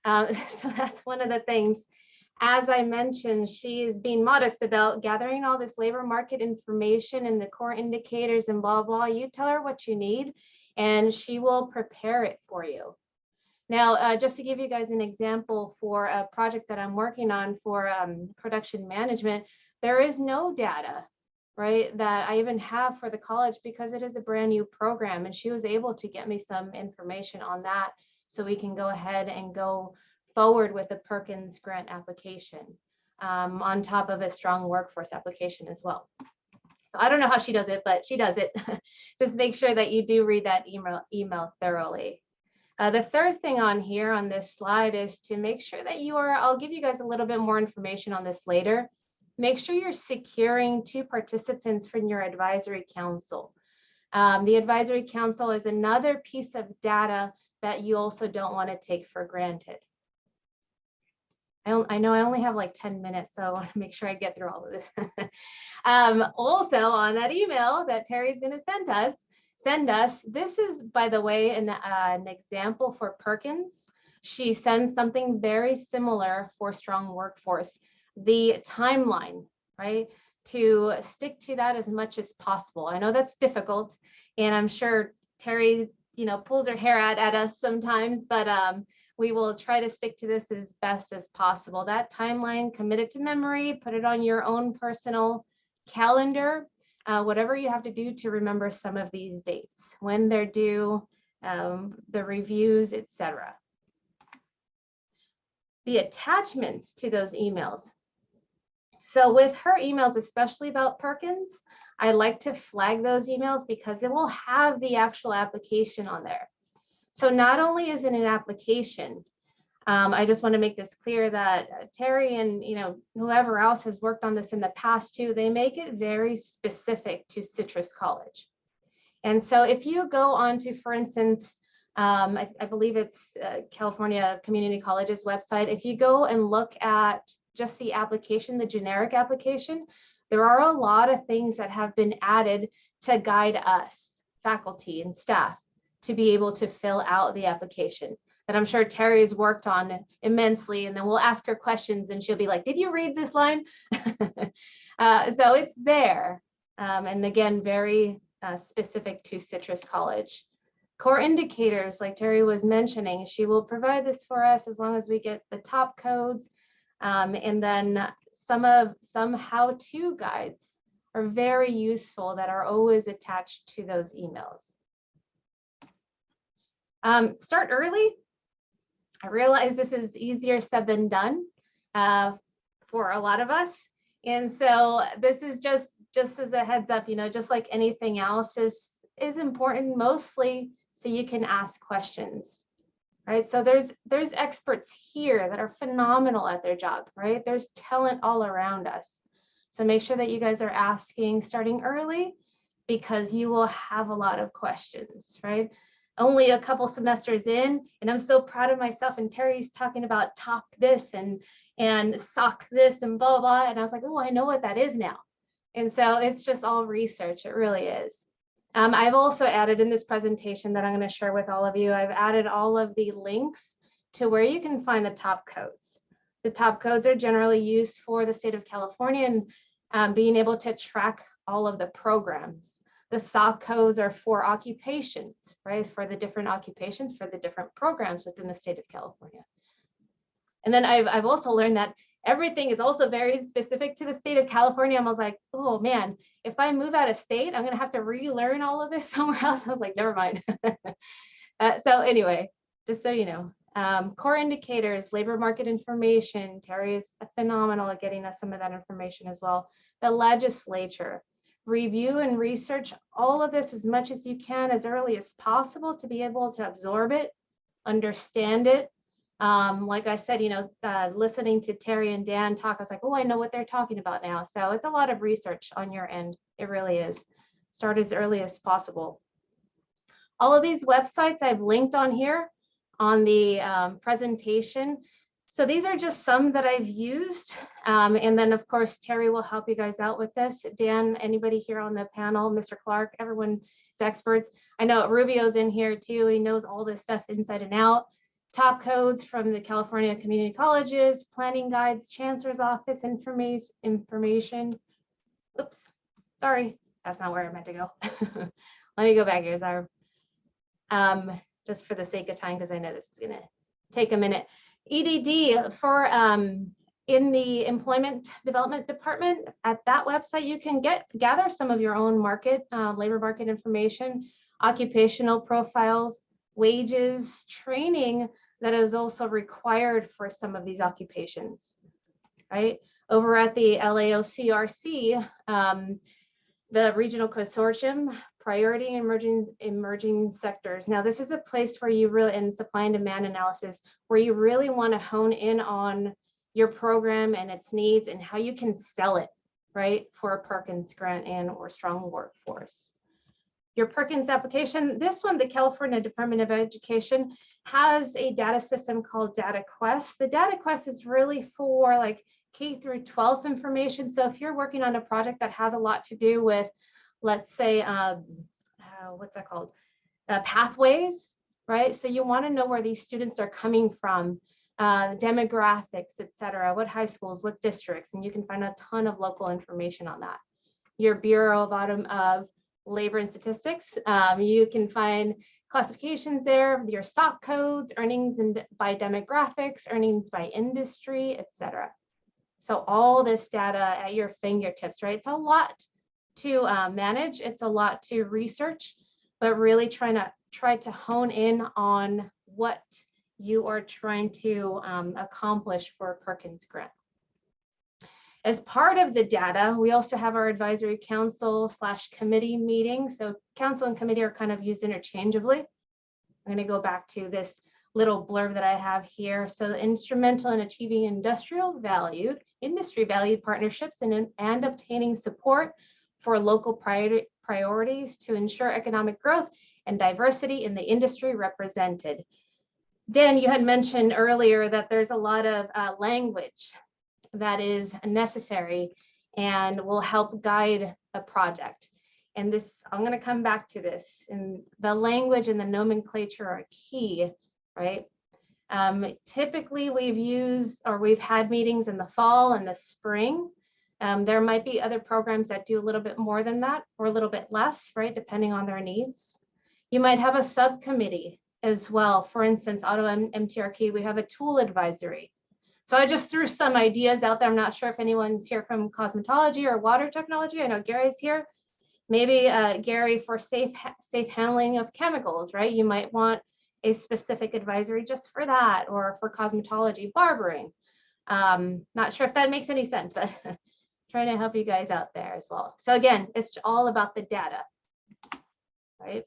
So that's one of the things. As I mentioned, she is being modest about gathering all this labor market information and the core indicators and blah, blah. You tell her what you need and she will prepare it for you. Now, just to give you guys an example for a project that I'm working on for production management, there is no data, right, that I even have for the college because it is a brand new program, and she was able to get me some information on that so we can go ahead and go forward with a Perkins grant application on top of a strong workforce application as well. So I don't know how she does it, but she does it. Just make sure that you do read that email thoroughly. The third thing on here on this slide is to make sure that you are, I'll give you guys a little bit more information on this later. Make sure you're securing 2 participants from your advisory council. The advisory council is another piece of data that you also don't want to take for granted. I know I only have like 10 minutes, so I want to make sure I get through all of this. Also on that email that Terry's going to send us, this is, by the way, an example for Perkins. She sends something very similar for strong workforce. The timeline, right? To stick to that as much as possible. I know that's difficult, and I'm sure Terry, pulls her hair out at us sometimes, but we will try to stick to this as best as possible. That timeline, commit it to memory, put it on your own personal calendar, whatever you have to do to remember some of these dates, when they're due, the reviews, etc. The attachments to those emails. So with her emails, especially about Perkins, I like to flag those emails because it will have the actual application on there. So not only is it an application, I just want to make this clear that Terry and whoever else has worked on this in the past too, they make it very specific to Citrus College. And so if you go on to, for instance, I believe it's California Community College's website. If you go and look at just the application, the generic application, there are a lot of things that have been added to guide us, faculty and staff, to be able to fill out the application that I'm sure Terry's worked on immensely. And then we'll ask her questions and she'll be like, did you read this line? So it's there. And again, very specific to Citrus College. Core indicators, like Terry was mentioning, she will provide this for us as long as we get the top codes. And then some how-to guides are very useful that are always attached to those emails. Start early. I realize this is easier said than done for a lot of us. And so this is just as a heads up, you know, just like anything else is important mostly so you can ask questions, right? So there's experts here that are phenomenal at their job, right? There's talent all around us. So make sure that you guys are asking starting early because you will have a lot of questions, right? Only a couple semesters in, and I'm so proud of myself. And Terry's talking about top this and sock this and blah, blah. And I was like, oh, I know what that is now. And so it's just all research. It really is. I've also added in this presentation that I'm going to share with all of you, I've added all of the links to where you can find the top codes. The top codes are generally used for the state of California and being able to track all of the programs. The SOC codes are for occupations, right? For the different occupations, for the different programs within the state of California. And then I've also learned that everything is also very specific to the state of California. I was like, oh man, if I move out of state, I'm gonna have to relearn all of this somewhere else. I was like, never mind. So anyway, just so you know, core indicators, labor market information, Terry is phenomenal at getting us some of that information as well. The legislature. Review and research all of this as much as you can as early as possible to be able to absorb it, understand it. Like I said, you know, listening to Terry and Dan talk, I was like, oh, I know what they're talking about now. So it's a lot of research on your end. It really is. Start as early as possible. All of these websites I've linked on here on the presentation. So these are just some that I've used. And then of course, Terry will help you guys out with this. Dan, anybody here on the panel, Mr. Clark, everyone is experts. I know Rubio's in here too. He knows all this stuff inside and out. Top codes from the California Community Colleges, planning guides, Chancellor's Office information. Oops, sorry, that's not where I meant to go. Let me go back here, sorry. Just for the sake of time, because I know this is gonna take a minute. EDD for in the Employment Development Department, at that website, you can gather some of your own labor market information, occupational profiles, wages, training that is also required for some of these occupations, right? Over at the LAOCRC, the Regional Consortium, Priority Emerging Sectors. Now, this is a place where you really, in supply and demand analysis, where you really want to hone in on your program and its needs and how you can sell it, right, for a Perkins grant and or strong workforce. Your Perkins application, this one, the California Department of Education has a data system called DataQuest. The DataQuest is really for like K through 12 information. So if you're working on a project that has a lot to do with, let's say, what's that called? Pathways, right? So you want to know where these students are coming from, demographics, et cetera, what high schools, what districts, and you can find a ton of local information on that. Your Bureau of Labor and Statistics, you can find classifications there, your SOC codes, earnings by demographics, earnings by industry, et cetera. So all this data at your fingertips, right? It's a lot to manage, it's a lot to research, but really try to hone in on what you are trying to accomplish for a Perkins grant. As part of the data, we also have our advisory council / committee meeting. So council and committee are kind of used interchangeably. I'm going to go back to this little blurb that I have here. So the instrumental in achieving industry valued partnerships and obtaining support for local priorities to ensure economic growth and diversity in the industry represented. Dan, you had mentioned earlier that there's a lot of language that is necessary and will help guide a project. And this, I'm going to come back to this, and the language and the nomenclature are key, right? Typically we've had meetings in the fall and the spring. There might be other programs that do a little bit more than that or a little bit less, right? Depending on their needs. You might have a subcommittee as well. For instance, Auto MTRK, we have a tool advisory. So I just threw some ideas out there. I'm not sure if anyone's here from cosmetology or water technology. I know Gary's here. Maybe Gary, for safe handling of chemicals, right? You might want a specific advisory just for that, or for cosmetology, barbering. Not sure if that makes any sense, but trying to help you guys out there as well. So again, it's all about the data, right?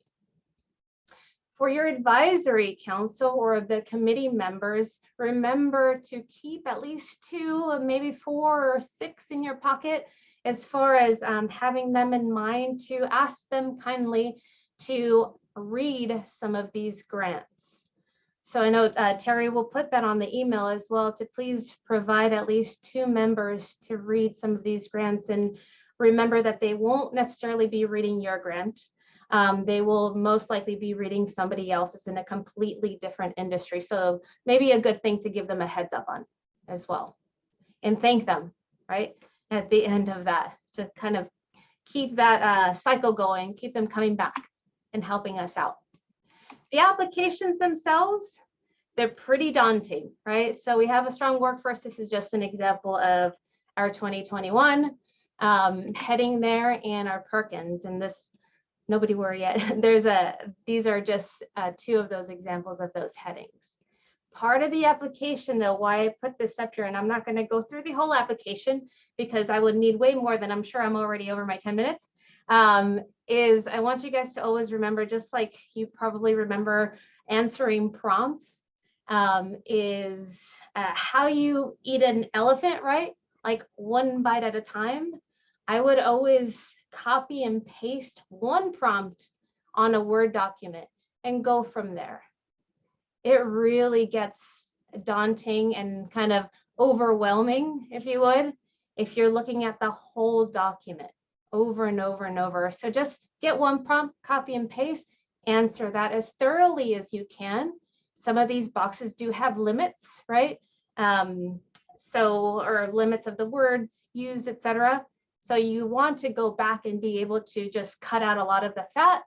For your advisory council or the committee members, remember to keep at least 2, maybe 4 or 6 in your pocket, as far as having them in mind, to ask them kindly to read some of these grants. So I know Terry will put that on the email as well, to please provide at least 2 members to read some of these grants. And remember that they won't necessarily be reading your grant. They will most likely be reading somebody else's in a completely different industry. So maybe a good thing to give them a heads up on as well. And thank them, right? At the end of that, to kind of keep that cycle going, keep them coming back and helping us out. The applications themselves, they're pretty daunting, right? So we have a strong workforce. This is just an example of our 2021 heading there, and our Perkins. And this, nobody worry yet. These are just 2 of those examples of those headings. Part of the application, though, why I put this up here, and I'm not going to go through the whole application because I would need way more than, I'm sure I'm already over my 10 minutes, is I want you guys to always remember, just like you probably remember answering prompts, is how you eat an elephant, right? Like 1 bite at a time. I would always copy and paste 1 prompt on a Word document and go from there. It really gets daunting and kind of overwhelming, if you would, if you're looking at the whole document over and over and over. So just get 1 prompt, copy and paste, answer that as thoroughly as you can. Some of these boxes do have limits, right? Or limits of the words used, etc. So you want to go back and be able to just cut out a lot of the fat.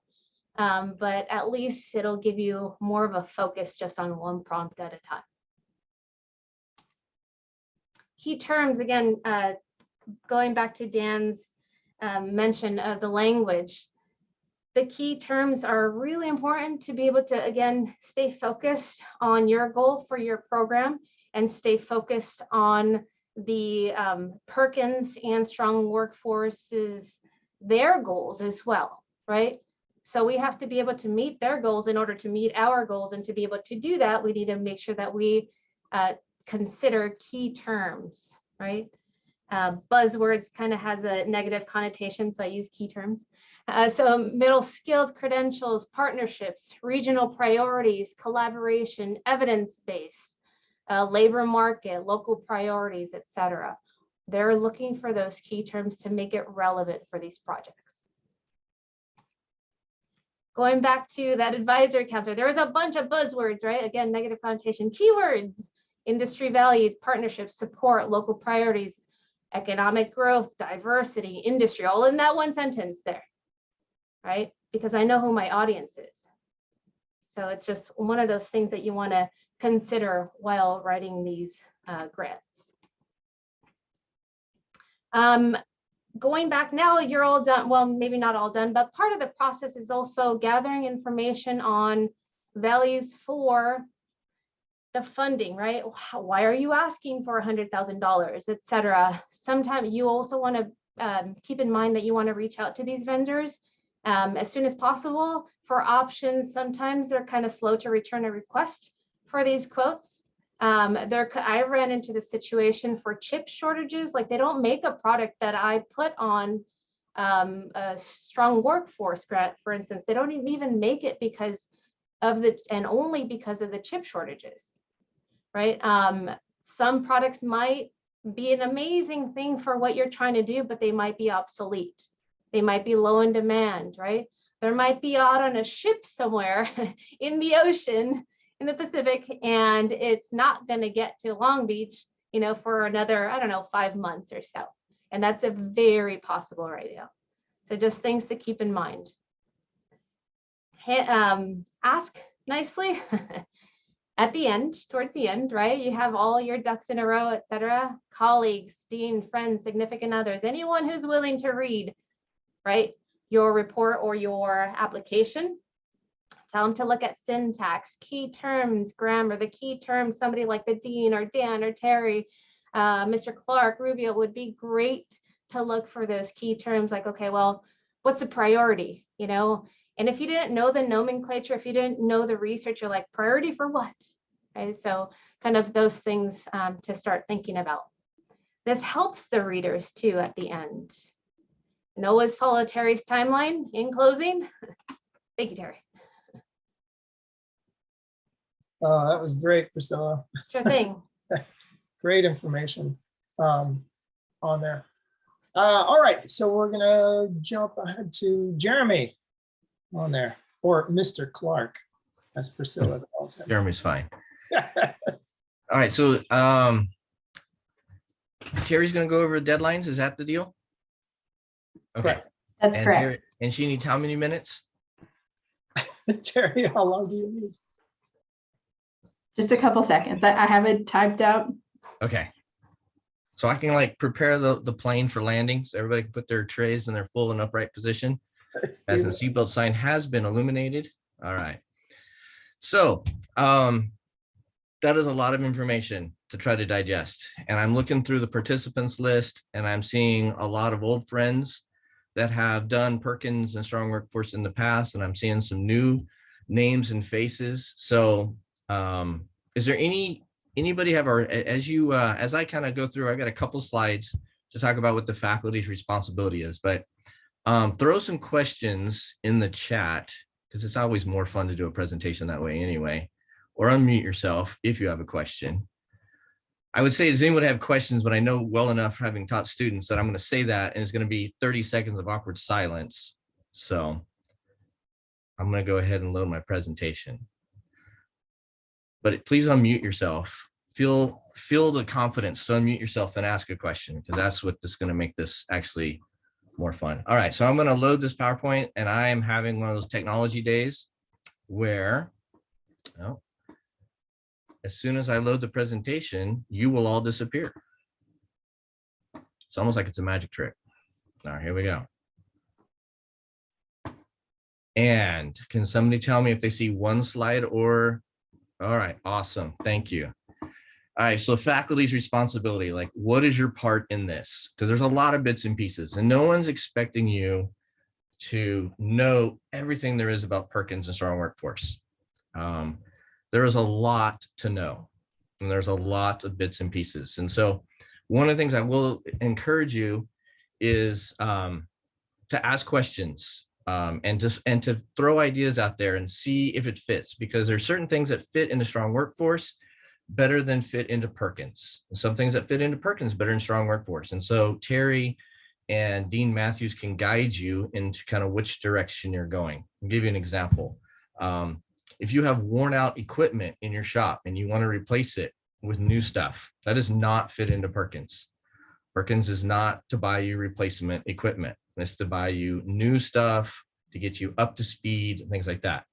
But at least it'll give you more of a focus just on 1 prompt at a time. Key terms, again, going back to Dan's mention of the language, the key terms are really important to be able to, again, stay focused on your goal for your program and stay focused on the Perkins and Strong Workforce's, their goals as well, right? So we have to be able to meet their goals in order to meet our goals. And to be able to do that, we need to make sure that we consider key terms, right? Buzzwords kind of has a negative connotation, so I use key terms. So middle skilled credentials, partnerships, regional priorities, collaboration, evidence-based, labor market, local priorities, etc. They're looking for those key terms to make it relevant for these projects. Going back to that advisory counselor, there was a bunch of buzzwords, right? Again, negative connotation, keywords, industry valued, partnerships, support, local priorities, economic growth, diversity, industry, all in that 1 sentence there, right? Because I know who my audience is. So it's just one of those things that you want to consider while writing these grants. Going back now, you're all done. Well, maybe not all done, but part of the process is also gathering information on values for the funding, right? Why are you asking for $100,000, etc. Sometimes you also want to keep in mind that you want to reach out to these vendors as soon as possible for options. Sometimes they're kind of slow to return a request for these quotes. I ran into the situation for chip shortages. Like, they don't make a product that I put on a strong workforce grant, for instance, they don't even make it because of and only because of the chip shortages, right? Some products might be an amazing thing for what you're trying to do, but they might be obsolete. They might be low in demand, right? There might be out on a ship somewhere in the ocean, in the Pacific, and it's not going to get to Long Beach, for another, I don't know, 5 months or so. And that's a very possible right now. So just things to keep in mind. Ask nicely at the end, towards the end, right? You have all your ducks in a row, etc. Colleagues, dean, friends, significant others, anyone who's willing to read, right, your report or your application. Tell them to look at syntax, key terms, grammar, the key terms. Somebody like the dean or Dan or Terry, Mr. Clark, Rubio would be great to look for those key terms like, okay, well, what's a priority, And if you didn't know the nomenclature, if you didn't know the research, you're like, priority for what? Right? So kind of those things to start thinking about. This helps the readers too at the end. And always follow Terry's timeline in closing. Thank you, Terry. Oh, that was great, Priscilla. Sure thing. Great information on there. All right, so we're gonna jump ahead to Jeremy on there, or Mr. Clark, as Priscilla calls him. Jeremy's fine. All right, so Terry's gonna go over deadlines. Is that the deal? Okay. Correct. That's And correct. and she needs how many minutes? Terry, how long do you need? Just a couple seconds. I have it typed out. Okay. So I can like prepare the plane for landing, so everybody can put their trays in their full and upright position Let's as do the this. seatbelt sign has been illuminated. All right. So that is a lot of information to try to digest. And I'm looking through the participants list and I'm seeing a lot of old friends that have done Perkins and Strong Workforce in the past. And I'm seeing some new names and faces. So is there anybody have as I kind of go through, I got a couple slides to talk about what the faculty's responsibility is, but throw some questions in the chat because it's always more fun to do a presentation that way anyway, or unmute yourself if you have a question. I would say, does anyone have questions? But I know well enough, having taught students, that I'm going to say that and it's going to be 30 seconds of awkward silence. So I'm going to go ahead and load my presentation. But please unmute yourself. Feel the confidence to unmute yourself and ask a question, because that's what is going to make this actually more fun. All right, so I'm going to load this PowerPoint, and I am having one of those technology days where, well, as soon as I load the presentation, you will all disappear. It's almost like it's a magic trick. All right, here we go. And can somebody tell me if they see one slide or? All right, awesome, thank you. All right, so faculty's responsibility, like what is your part in this? Because there's a lot of bits and pieces and no one's expecting you to know everything there is about Perkins and Strong Workforce. There is a lot to know and there's a lot of bits and pieces. And so one of the things I will encourage you is to ask questions and to throw ideas out there and see if it fits, because there's certain things that fit in the Strong Workforce better than fit into Perkins. And some things that fit into Perkins better in Strong Workforce. And so Terry and Dean Matthews can guide you into kind of which direction you're going. I'll give you an example. If you have worn out equipment in your shop and you want to replace it with new stuff, that does not fit into Perkins. Perkins is not to buy you replacement equipment. It's to buy you new stuff to get you up to speed and things like that.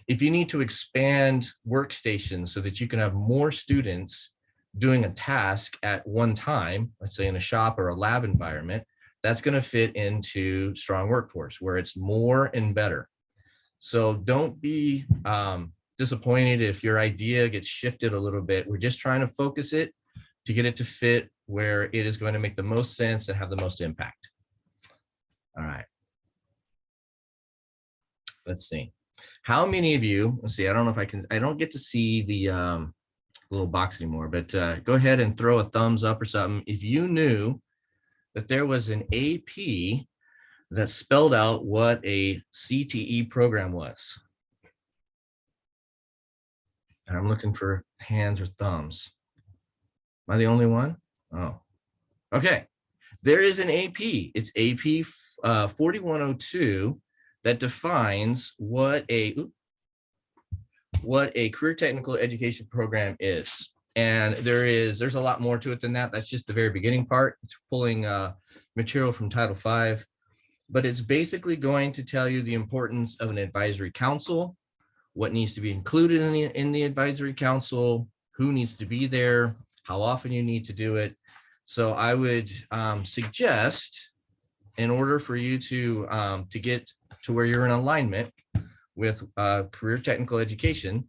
If you need to expand workstations so that you can have more students doing a task at one time, let's say in a shop or a lab environment, that's going to fit into Strong Workforce where it's more and better. So don't be disappointed if your idea gets shifted a little bit. We're just trying to focus it to get it to fit where it is going to make the most sense and have the most impact. All right. Let's see. How many of you, let's see, I don't know if I don't get to see the little box anymore, but go ahead and throw a thumbs up or something if you knew that there was an AP that spelled out what a CTE program was? And I'm looking for hands or thumbs. Am I the only one? Oh, okay. There is an AP. It's AP 4102 that defines what a career technical education program is. And there's a lot more to it than that. That's just the very beginning part. It's pulling material from Title V, but it's basically going to tell you the importance of an advisory council, what needs to be included in the advisory council, who needs to be there, how often you need to do it. So I would suggest, in order for you to get to where you're in alignment with career technical education,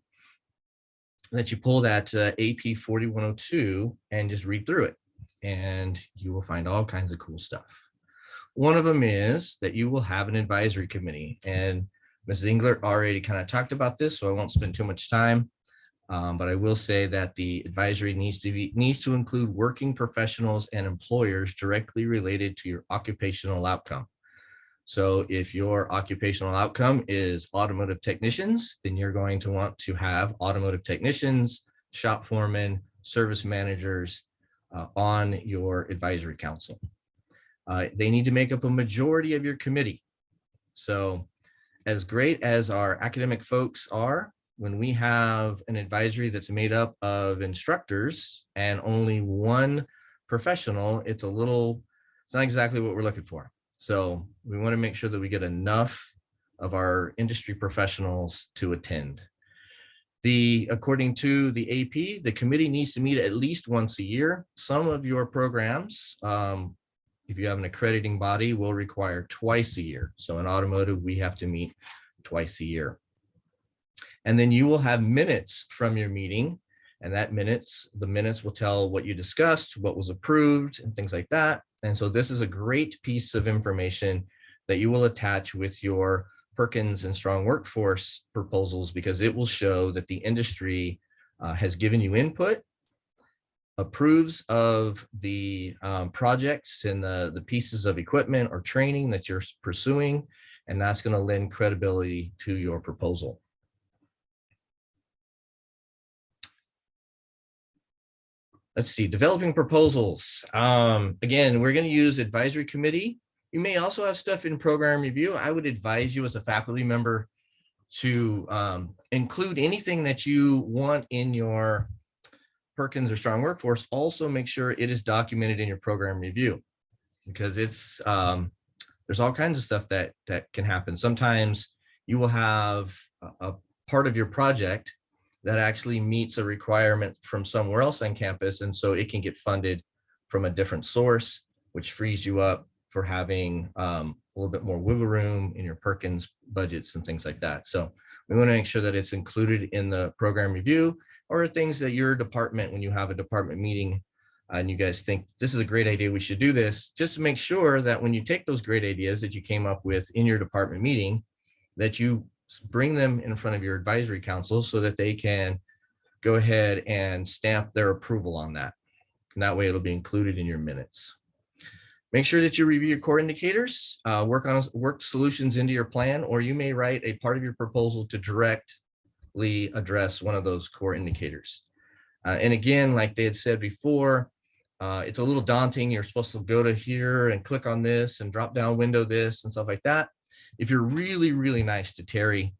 that you pull that AP 4102 and just read through it, and you will find all kinds of cool stuff. One of them is that you will have an advisory committee, and Mrs. Englert already kind of talked about this, so I won't spend too much time. But I will say that the advisory needs to include working professionals and employers directly related to your occupational outcome. So if your occupational outcome is automotive technicians, then you're going to want to have automotive technicians, shop foremen, service managers on your advisory council. They need to make up a majority of your committee. So as great as our academic folks are, when we have an advisory that's made up of instructors and only one professional, it's not exactly what we're looking for. So we want to make sure that we get enough of our industry professionals to attend. According to the AP, the committee needs to meet at least once a year. Some of your programs, if you have an accrediting body, will require twice a year. So in automotive, we have to meet twice a year. And then you will have minutes from your meeting, and the minutes will tell what you discussed, what was approved, and things like that. And so this is a great piece of information that you will attach with your Perkins and Strong Workforce proposals, because it will show that the industry has given you input, approves of the projects and the pieces of equipment or training that you're pursuing, and that's going to lend credibility to your proposal. Let's see, developing proposals. Again, we're going to use advisory committee. You may also have stuff in program review. I would advise you as a faculty member to include anything that you want in your Perkins or Strong Workforce. Also make sure it is documented in your program review, because there's all kinds of stuff that can happen. Sometimes you will have a part of your project that actually meets a requirement from somewhere else on campus, and so it can get funded from a different source, which frees you up for having a little bit more wiggle room in your Perkins budgets and things like that. So we want to make sure that it's included in the program review, or things that your department, when you have a department meeting and you guys think this is a great idea, we should do this, just to make sure that when you take those great ideas that you came up with in your department meeting, that you bring them in front of your advisory council so that they can go ahead and stamp their approval on that. And that way it'll be included in your minutes. Make sure that you review your core indicators, work solutions into your plan, or you may write a part of your proposal to directly address one of those core indicators. And again, like they had said before, it's a little daunting. You're supposed to go to here and click on this and drop down window this and stuff like that. If you're really, really nice to Terry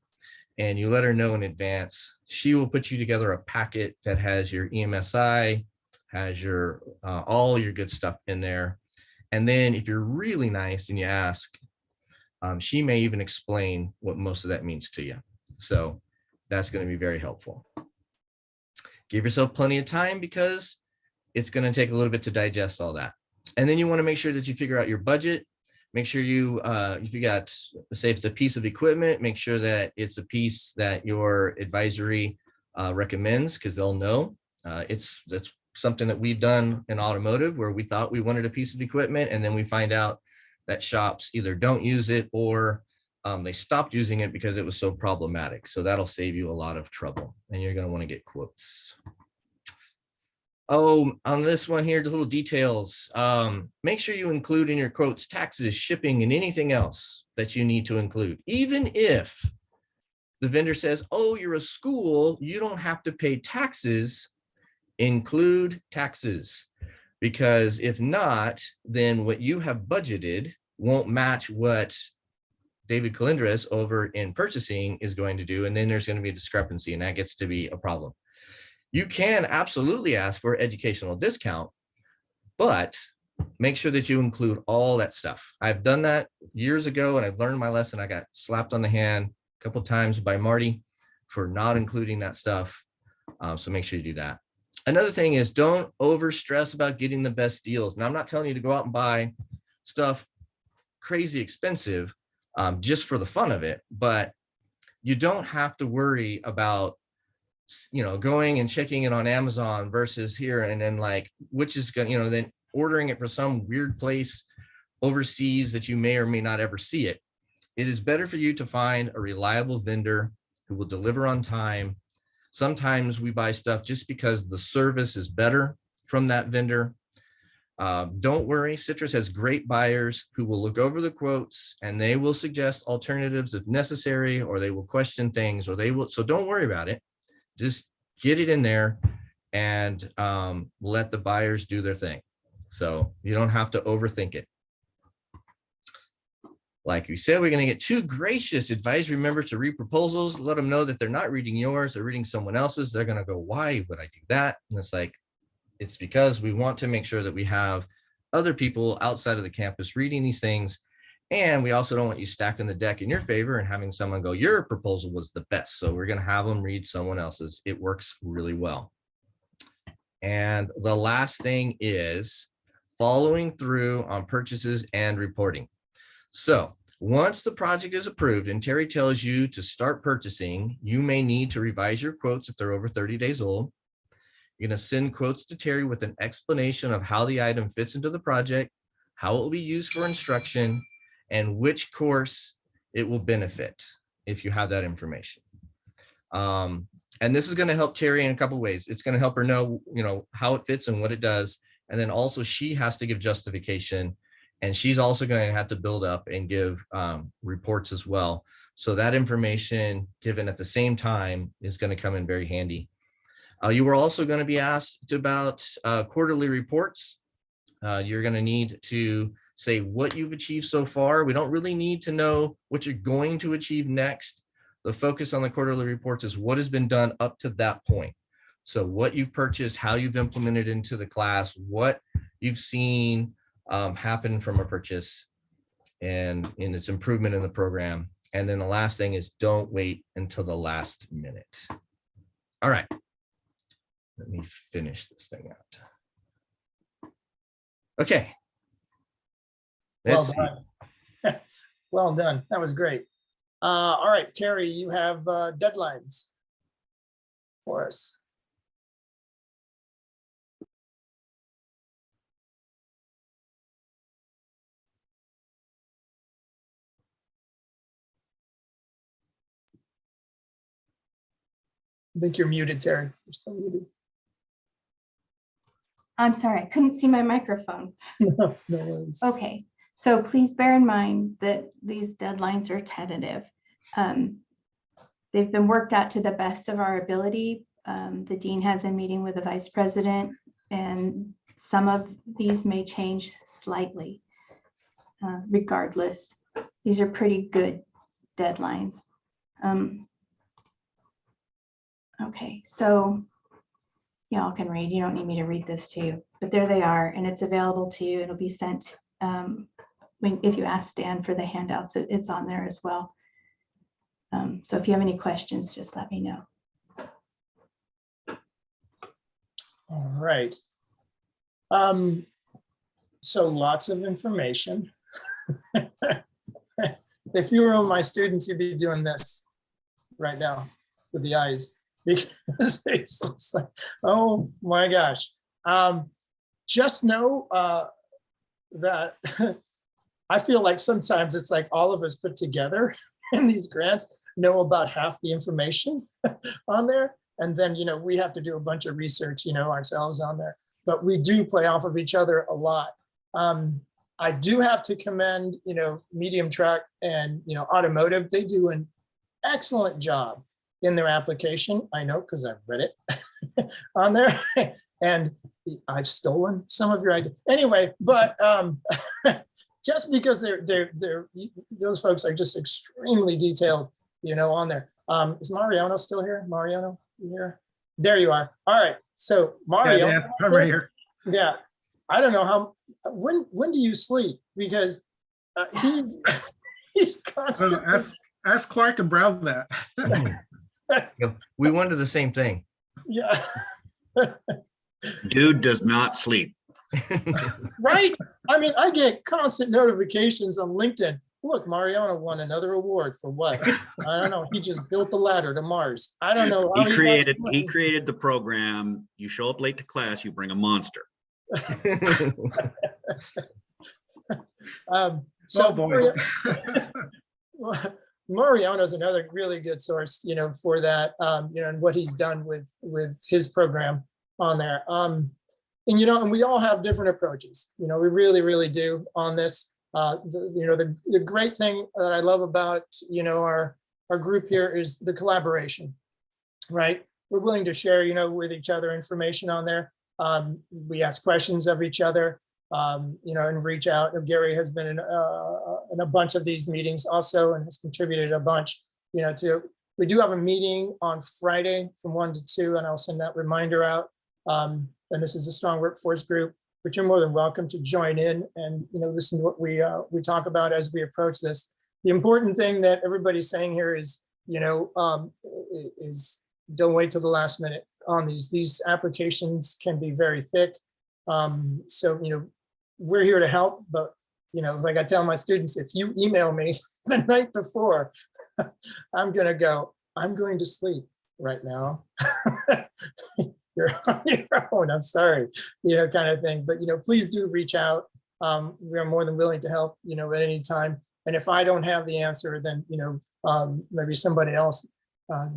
and you let her know in advance, she will put you together a packet that has your EMSI, has your all your good stuff in there. And then if you're really nice and you ask, she may even explain what most of that means to you. So that's going to be very helpful. Give yourself plenty of time, because it's going to take a little bit to digest all that. And then you want to make sure that you figure out your budget. Make sure you, if you got, say it's a piece of equipment, make sure that it's a piece that your advisory recommends, because they'll know. That's something that we've done in automotive, where we thought we wanted a piece of equipment, and then we find out that shops either don't use it, or they stopped using it because it was so problematic. So that'll save you a lot of trouble, and you're going to want to get quotes. Oh, on this one here, the little details. Make sure you include in your quotes taxes, shipping, and anything else that you need to include. Even if the vendor says, oh, you're a school, you don't have to pay taxes, include taxes. Because if not, then what you have budgeted won't match what David Calindres over in purchasing is going to do. And then there's going to be a discrepancy, and that gets to be a problem. You can absolutely ask for educational discount, but make sure that you include all that stuff. I've done that years ago and I've learned my lesson. I got slapped on the hand a couple of times by Marty for not including that stuff. So make sure you do that. Another thing is don't over stress about getting the best deals. Now, I'm not telling you to go out and buy stuff crazy expensive just for the fun of it, but you don't have to worry about going and checking it on Amazon versus here, and then like, which is going, then ordering it from some weird place overseas that you may or may not ever see it. It is better for you to find a reliable vendor who will deliver on time. Sometimes we buy stuff just because the service is better from that vendor. Don't worry, Citrus has great buyers who will look over the quotes and they will suggest alternatives if necessary, or they will question things, or they will, so don't worry about it. Just get it in there and let the buyers do their thing. So you don't have to overthink it. Like we said, we're going to get 2 gracious advisory members to read proposals. Let them know that they're not reading yours, they're reading someone else's. They're going to go, why would I do that? And it's like, it's because we want to make sure that we have other people outside of the campus reading these things. And we also don't want you stacking the deck in your favor and having someone go, your proposal was the best, so we're going to have them read someone else's. It works really well. And the last thing is following through on purchases and reporting. So once the project is approved and Terry tells you to start purchasing, you may need to revise your quotes if they're over 30 days old. You're going to send quotes to Terry with an explanation of how the item fits into the project, how it will be used for instruction, and which course it will benefit if you have that information. And this is going to help Terry in a couple of ways. It's going to help her know, how it fits and what it does. And then also she has to give justification, and she's also going to have to build up and give reports as well. So that information given at the same time is going to come in very handy. You were also going to be asked about quarterly reports. You're going to need to say what you've achieved so far. We don't really need to know what you're going to achieve next. The focus on the quarterly reports is what has been done up to that point. So what you've purchased, how you've implemented into the class, what you've seen happen from a purchase, and in its improvement in the program. And then the last thing is don't wait until the last minute. All right. Let me finish this thing out. Okay. Well done. Well done. That was great. All right, Terry, you have deadlines for us. I think you're muted, Terry. You're still muted. I'm sorry, I couldn't see my microphone. No worries. Okay, so please bear in mind that these deadlines are tentative. They've been worked out to the best of our ability. The dean has a meeting with the vice president, and some of these may change slightly. Regardless, these are pretty good deadlines. Okay, so y'all can read. You don't need me to read this to you, but there they are, and it's available to you. It'll be sent if you ask Dan for the handouts. It's on there as well. So if you have any questions, just let me know. All right. So lots of information. If you were my students, you'd be doing this right now with the eyes, because it's just like, oh my gosh. Just know that I feel like sometimes it's like all of us put together in these grants know about half the information on there. And then, we have to do a bunch of research, ourselves on there, but we do play off of each other a lot. I do have to commend, Medium Truck and, Automotive. They do an excellent job in their application. I know, because I've read it on there, and I've stolen some of your ideas. Anyway, but just because those folks are just extremely detailed, on there. Is Mariano still here? Mariano, you here? There you are. All right. So Mario, Yeah, I'm right here. yeah. I don't know when do you sleep? Because he's constantly. Ask Clark and Brown that. We wonder the same thing. Yeah. Dude does not sleep. Right. I mean, I get constant notifications on LinkedIn. Look, Mariano won another award for what? I don't know. He just built the ladder to Mars. I don't know. He created the program. You show up late to class, you bring a monster. So boy. Mariano is another really good source, for that, and what he's done with his program on there. And we all have different approaches. We really, really do on this. The great thing that I love about, our group here is the collaboration, right? We're willing to share, with each other information on there. We ask questions of each other, and reach out. Gary has been in a bunch of these meetings also, and has contributed a bunch, we do have a meeting on Friday from 1 to 2, and I'll send that reminder out. And this is a strong workforce group, but you're more than welcome to join in and, listen to what we talk about as we approach this. The important thing that everybody's saying here is, is don't wait till the last minute on these. These applications can be very thick. So, we're here to help, but, like I tell my students, if you email me the night before, I'm going to sleep right now. You're on your own, I'm sorry, kind of thing. But, please do reach out. We are more than willing to help, at any time. And if I don't have the answer, then, maybe somebody else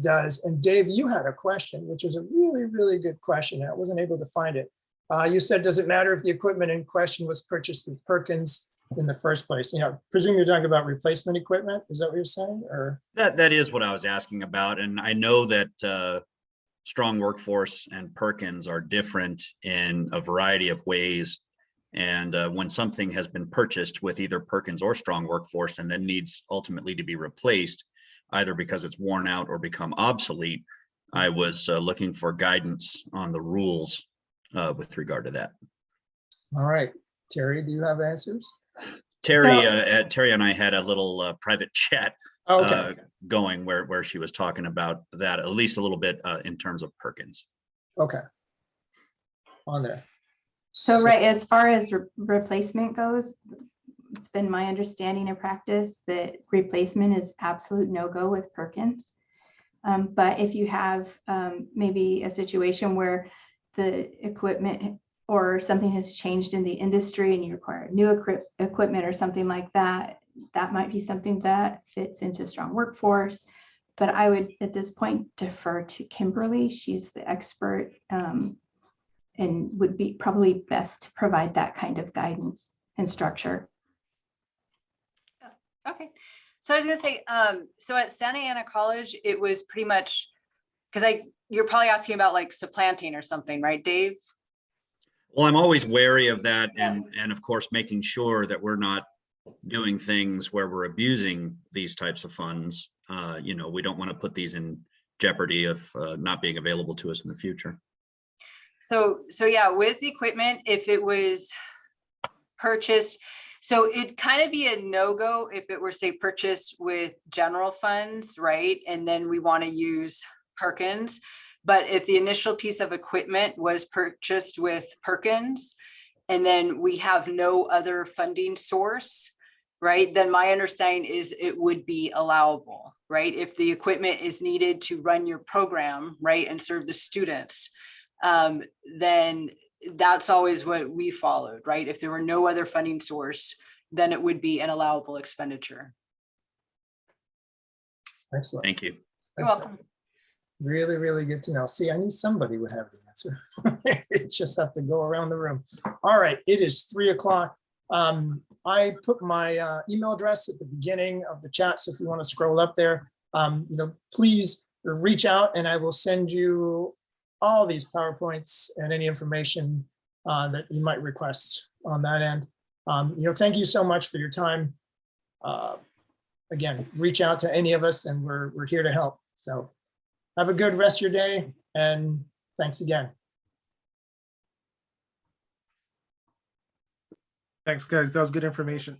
does. And Dave, you had a question, which was a really, really good question. I wasn't able to find it. You said, does it matter if the equipment in question was purchased through Perkins in the first place? Presume you're talking about replacement equipment. Is that what you're saying? Or That is what I was asking about. And I know that Strong Workforce and Perkins are different in a variety of ways. And when something has been purchased with either Perkins or Strong Workforce and then needs ultimately to be replaced, either because it's worn out or become obsolete, I was looking for guidance on the rules with regard to that. All right, Terry, do you have answers? Terry and I had a little private chat Okay. going where she was talking about that at least a little bit in terms of Perkins. Okay. On there. So right, as far as replacement goes, it's been my understanding and practice that replacement is absolute no-go with Perkins. But if you have maybe a situation where the equipment or something has changed in the industry and you require new equipment or something like that, that might be something that fits into Strong Workforce. But I would at this point defer to Kimberly. She's the expert and would be probably best to provide that kind of guidance and structure. Okay. So I was gonna say, so at Santa Ana College, it was pretty much, because you're probably asking about like supplanting or something, right, Dave? Well, I'm always wary of that, and of course, making sure that we're not doing things where we're abusing these types of funds. We don't want to put these in jeopardy of not being available to us in the future. So yeah, with equipment, if it was purchased, so it'd kind of be a no-go if it were, say, purchased with general funds, right? And then we want to use Perkins. But if the initial piece of equipment was purchased with Perkins, and then we have no other funding source, right, then my understanding is it would be allowable, right? If the equipment is needed to run your program, right, and serve the students, then that's always what we followed, right? If there were no other funding source, then it would be an allowable expenditure. Excellent. Thank you. You're welcome. Really, really good to know. See, I knew somebody would have the answer. It just have to go around the room. All right, it is 3 o'clock. I put my email address at the beginning of the chat, so if you want to scroll up there, please reach out and I will send you all these PowerPoints and any information that you might request on that end. Thank you so much for your time. Again, reach out to any of us and we're here to help. So have a good rest of your day and thanks again. Thanks, guys. That was good information.